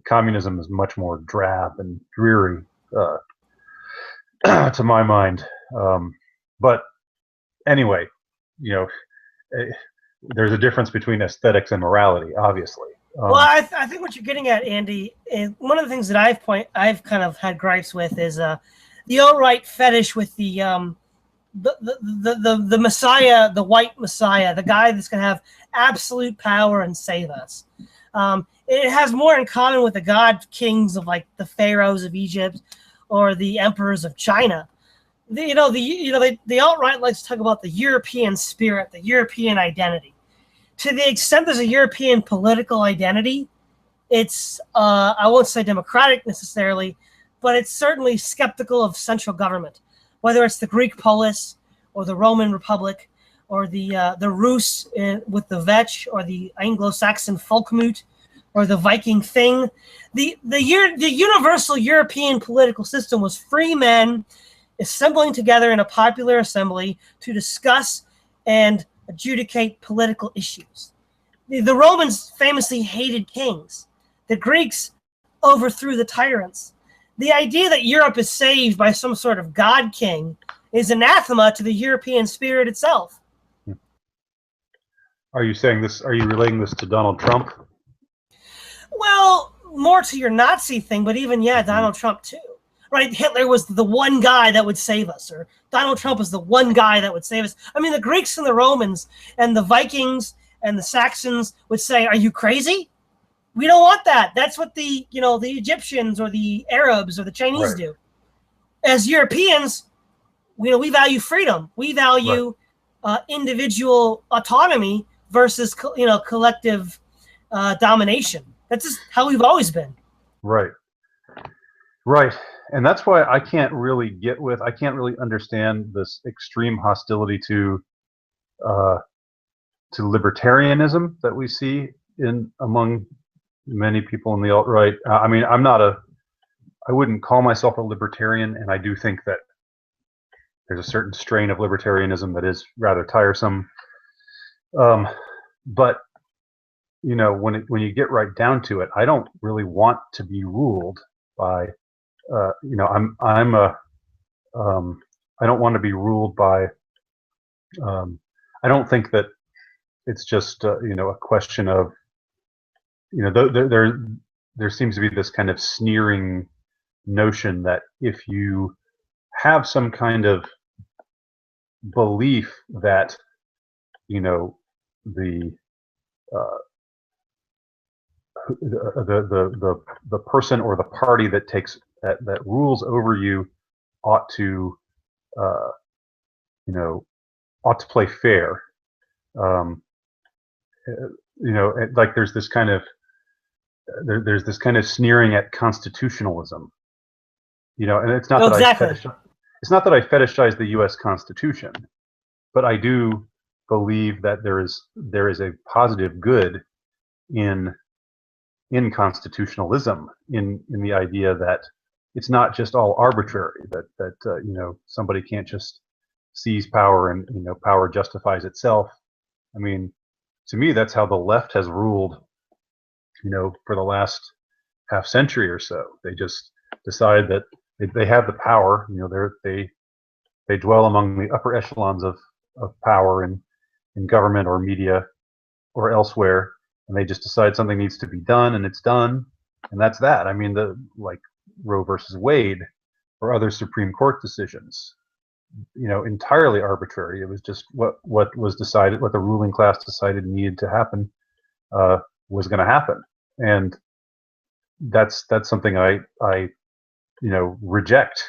Communism is much more drab and dreary, to my mind. But anyway, there's a difference between aesthetics and morality, obviously. Well, I think what you're getting at, Andy, is one of the things that I've kind of had gripes with is the alt-right fetish with the Messiah, the white Messiah, the guy that's going to have absolute power and save us. It has more in common with the god kings of like the pharaohs of Egypt or the emperors of China. The alt-right likes to talk about the European spirit, the European identity. To the extent there's a European political identity, it's I won't say democratic necessarily, but it's certainly skeptical of central government, whether it's the Greek polis or the Roman Republic or the Rus with the Vetch or the Anglo-Saxon Folkmut or the Viking thing. The universal European political system was free men assembling together in a popular assembly to discuss and adjudicate political issues. The Romans famously hated kings. The Greeks overthrew the tyrants. The idea that Europe is saved by some sort of god king is anathema to the European spirit itself. Are you saying this? Are you relating this to Donald Trump? Well, more to your Nazi thing, but even, Donald Trump too. Right? Hitler was the one guy that would save us, or Donald Trump was the one guy that would save us. I mean, the Greeks and the Romans and the Vikings and the Saxons would say, "Are you crazy? We don't want that." That's what the Egyptians or the Arabs or the Chinese do. As Europeans, we value freedom. We value individual autonomy versus collective domination. That's just how we've always been. Right. And that's why I can't really understand this extreme hostility to libertarianism that we see among many people in the alt-right. I mean, I wouldn't call myself a libertarian, and I do think that there's a certain strain of libertarianism that is rather tiresome. But when you get right down to it, I don't really want to be ruled by. I don't want to be ruled by. I don't think that it's just a question of there seems to be this kind of sneering notion that if you have some kind of belief that the person or the party that rules over you ought to play fair. Like there's this kind of sneering at constitutionalism. And it's not it's not that I fetishize the U.S. Constitution, but I do believe that there is a positive good in constitutionalism, in the idea that it's not just all arbitrary, that somebody can't just seize power and power justifies itself. I mean, to me, that's how the left has ruled, for the last half century or so. They just decide that they have the power. They dwell among the upper echelons of power in government or media or elsewhere, and they just decide something needs to be done, and it's done, and that's that. I mean, like Roe versus Wade or other Supreme Court decisions, entirely arbitrary. It was just what was decided, what the ruling class decided needed to happen, was going to happen, and that's something I reject,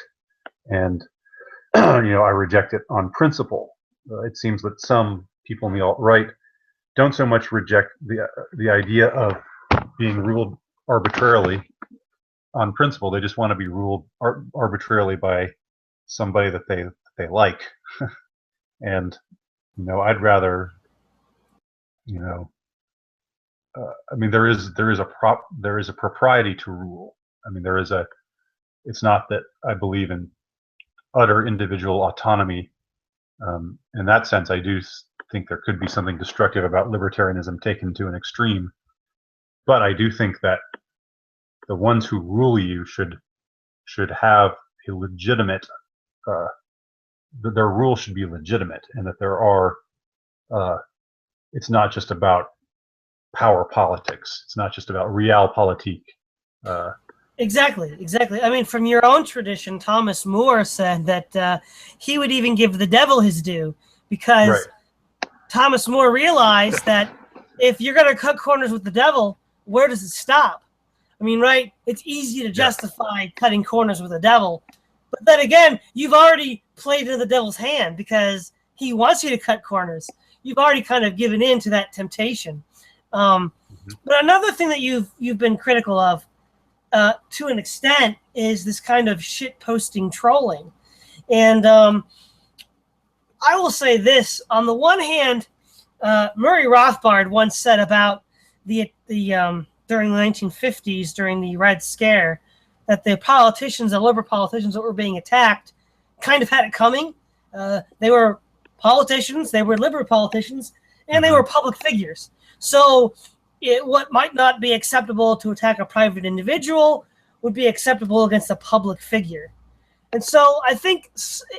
and I reject it on principle. It seems that some people in the alt-right don't so much reject the idea of being ruled arbitrarily on principle. They just want to be ruled arbitrarily by somebody that they like. And I'd rather I mean, there is a propriety to rule. I mean, it's not that I believe in utter individual autonomy. In that sense, I do think there could be something destructive about libertarianism taken to an extreme. But I do think that the ones who rule you should have a legitimate, their rule should be legitimate, and that there are it's not just about power politics. It's not just about realpolitik. Exactly. I mean, from your own tradition, Thomas More said that he would even give the devil his due, because Right. Thomas More realized that if you're going to cut corners with the devil, where does it stop? I mean, right? It's easy to justify cutting corners with the devil. But then again, you've already played into the devil's hand because he wants you to cut corners. You've already kind of given in to that temptation. But another thing that you've been critical of, to an extent, is this kind of shit posting trolling. And I will say this: on the one hand, Murray Rothbard once said about the during the 1950s, during the Red Scare, that the politicians, the liberal politicians that were being attacked, kind of had it coming. They were politicians, they were liberal politicians, and they were public figures. So what might not be acceptable to attack a private individual would be acceptable against a public figure. And so I think,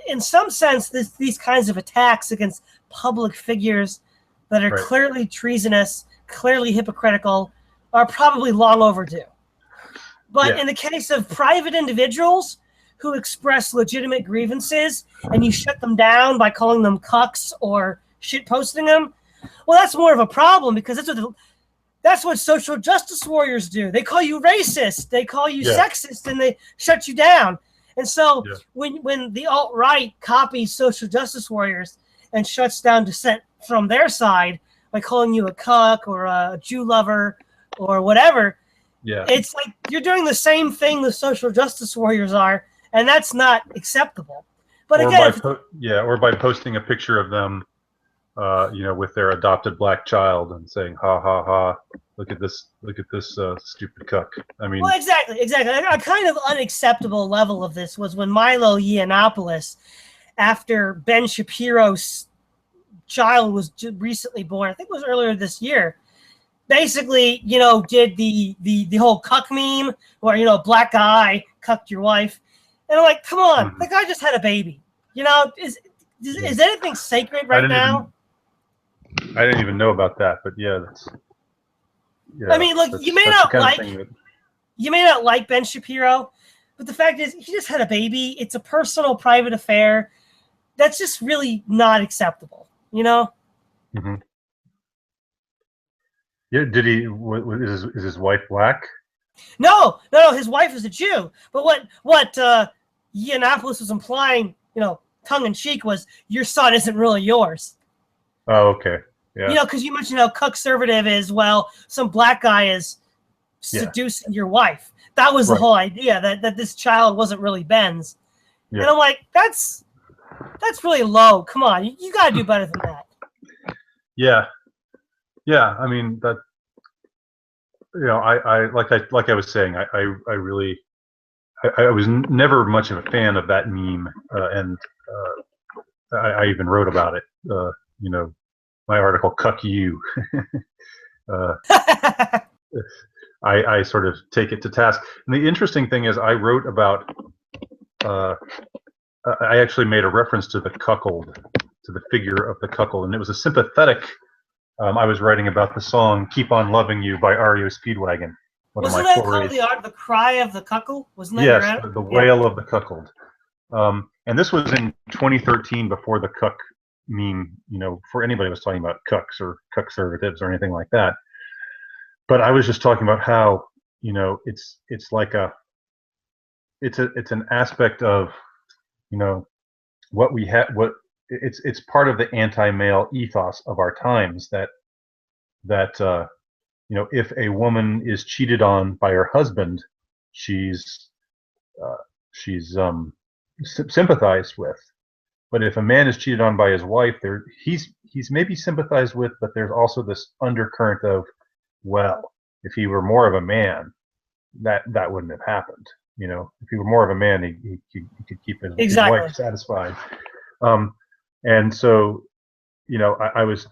in some sense, these kinds of attacks against public figures that are clearly treasonous, clearly hypocritical, are probably long overdue. But in the case of private individuals who express legitimate grievances and you shut them down by calling them cucks or shitposting them, well, that's more of a problem, because that's what social justice warriors do. They call you racist, they call you sexist, and they shut you down. And so when the alt-right copies social justice warriors and shuts down dissent from their side by calling you a cuck or a Jew lover or whatever, it's like you're doing the same thing the social justice warriors are, and that's not acceptable. But or by posting a picture of them, with their adopted black child and saying, "Ha ha ha! Look at this stupid cuck." I mean, well, exactly. A kind of unacceptable level of this was when Milo Yiannopoulos, after Ben Shapiro's child was recently born, I think it was earlier this year, basically, did the whole cuck meme where, black guy cucked your wife. And I'm like, come on, the guy just had a baby. Is anything sacred right now? I didn't even know about that, but that's. I mean, look, you may not like Ben Shapiro, but the fact is, he just had a baby. It's a personal, private affair. That's just really not acceptable, Mm-hmm. Yeah, did he? Is his wife black? No. His wife is a Jew. But what Yiannopoulos was implying, tongue in cheek, was your son isn't really yours. Oh, okay. Yeah. Because you mentioned how cuck-servative is, well, some black guy is seducing your wife. That was the whole idea, that this child wasn't really Ben's. Yeah. And I'm like, that's really low. Come on, you got to do better than that. Yeah. I mean, that. I like I was saying, I really, I was never much of a fan of that meme, and I even wrote about it. My article, "Cuck You." I sort of take it to task. And the interesting thing is, I wrote about. I actually made a reference to the cuckold, to the figure of the cuckold, and it was a sympathetic. I was writing about the song "Keep on Loving You" by REO Speedwagon. Wasn't that called the cry of the cuckold? Wasn't that yes, the wail of the cuckold. And this was in 2013, before the cuck meme, for anybody was talking about cucks or cuck-servatives or anything like that. But I was just talking about how, it's like it's an aspect of, what we have, it's part of the anti-male ethos of our times, that if a woman is cheated on by her husband, she's sympathized with. But if a man is cheated on by his wife, he's maybe sympathized with, but there's also this undercurrent of, well, if he were more of a man, that wouldn't have happened. If he were more of a man, he could keep his wife satisfied. And so, I was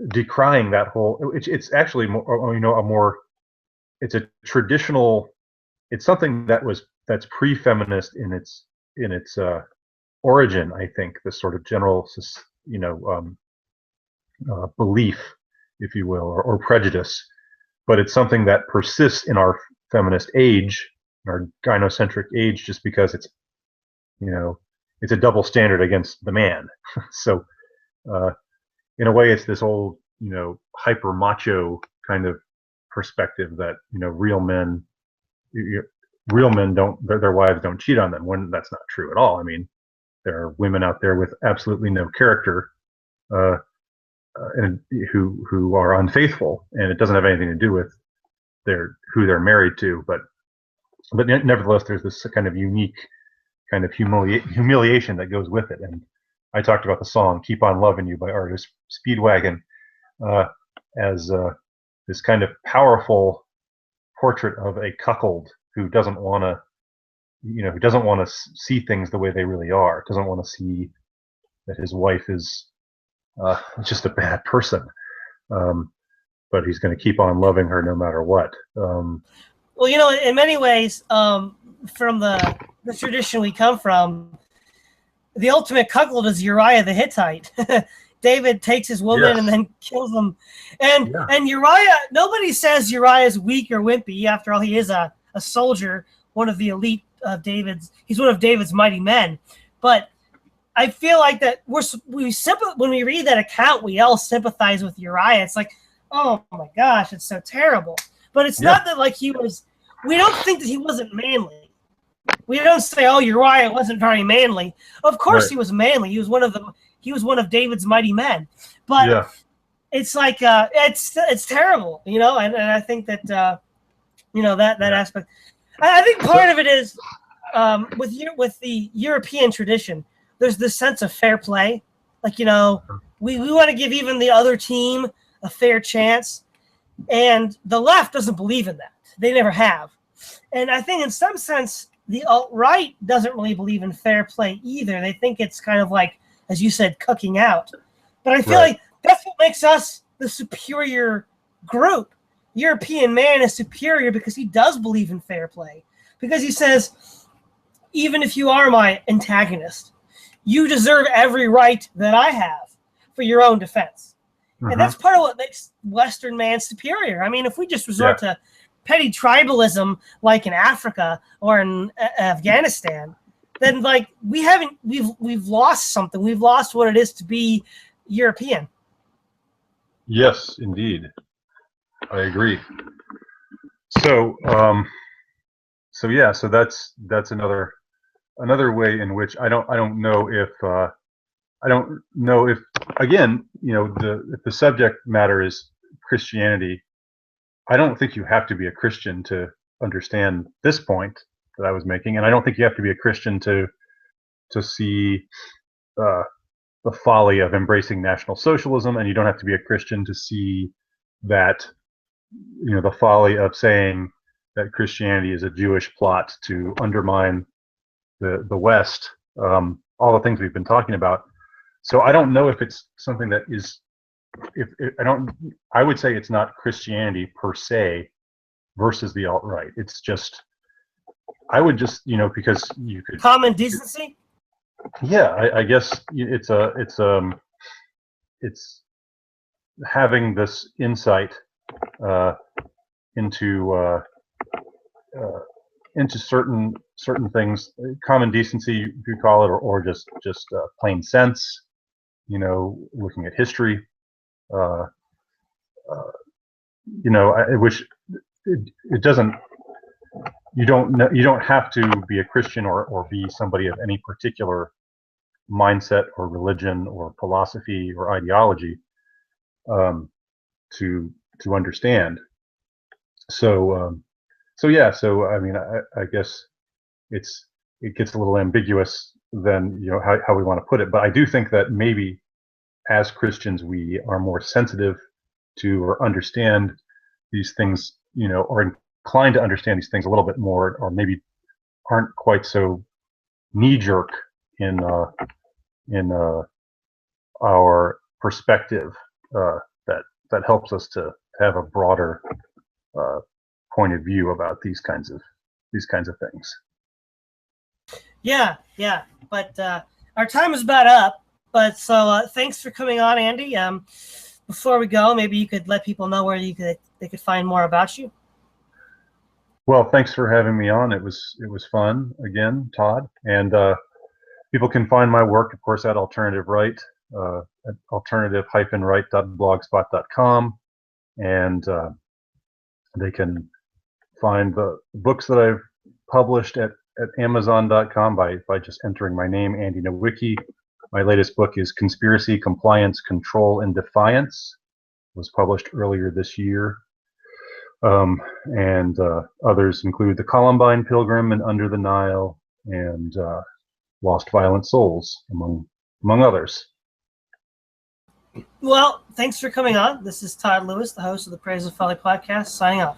decrying that whole. It's actually more. It's a traditional. It's something that's pre-feminist in its origin. I think the sort of general belief if you will, or prejudice, but it's something that persists in our feminist age, our gynocentric age, just because it's, it's a double standard against the man. So, in a way, it's this old, hyper macho kind of perspective that, real men don't, their wives don't cheat on them, when that's not true at all. I mean, there are women out there with absolutely no character, and who are unfaithful, and it doesn't have anything to do with who they're married to. But nevertheless, there's this kind of unique kind of humiliation that goes with it. And I talked about the song "Keep on Loving You" by artist Speedwagon as this kind of powerful portrait of a cuckold who doesn't want to, see things the way they really are, doesn't want to see that his wife is just a bad person, but he's going to keep on loving her no matter what. Well, in many ways, from the tradition we come from, the ultimate cuckold is Uriah the Hittite. David takes his woman and then kills him. And Uriah, nobody says Uriah is weak or wimpy. After all, he is a soldier, one of the elite of David's. He's one of David's mighty men. But I feel like that when we read that account, we all sympathize with Uriah. It's like, oh my gosh, it's so terrible. But it's not that like we don't think that he wasn't manly. We don't say, oh, Uriah wasn't very manly. Of course he was manly. He was one of David's mighty men. But it's like it's terrible, and I think that that aspect. I think part of it is with the European tradition, there's this sense of fair play. Like, we want to give even the other team a fair chance. And the left doesn't believe in that. They never have. And I think in some sense, the alt-right doesn't really believe in fair play either. They think it's kind of like, as you said, cucking out. But I feel like that's what makes us the superior group. European man is superior because he does believe in fair play. Because he says, even if you are my antagonist, you deserve every right that I have for your own defense. And that's part of what makes Western man superior. I mean, if we just resort to petty tribalism like in Africa or in Afghanistan, then like we've lost something. We've lost what it is to be European. Yes, indeed. I agree. So so that's another way in which I don't know if again, if the subject matter is Christianity, I don't think you have to be a Christian to understand this point that I was making, and I don't think you have to be a Christian to see the folly of embracing National Socialism, and you don't have to be a Christian to see that the folly of saying that Christianity is a Jewish plot to undermine the West, all the things we've been talking about. So I don't know if it's something that is, I would say it's not Christianity per se versus the alt-right. It's just, I would just, because you could. Common decency? Yeah, I guess it's having this insight into certain things, common decency, you could call it, or just plain sense. Looking at history. I wish it doesn't. You don't have to be a Christian or be somebody of any particular mindset or religion or philosophy or ideology to understand. So I mean, I guess it gets a little ambiguous then, how we want to put it. But I do think that maybe as Christians we are more sensitive to or understand these things, or inclined to understand these things a little bit more, or maybe aren't quite so knee-jerk in our perspective, that helps us to have a broader point of view about these kinds of things. Yeah. But our time is about up. But so thanks for coming on, Andy. before we go, maybe you could let people know where they could find more about you. Well, thanks for having me on. It was fun again, Todd. And people can find my work, of course, at Alternative Right, at alternative-right.blogspot.com, and they can find the books that I've published at Amazon.com by just entering my name, Andy Nowicki. My latest book is Conspiracy, Compliance, Control, and Defiance. It was published earlier this year. And others include The Columbine Pilgrim and Under the Nile and Lost Violent Souls, among others. Well, thanks for coming on. This is Todd Lewis, the host of the Praise of Folly podcast, signing off.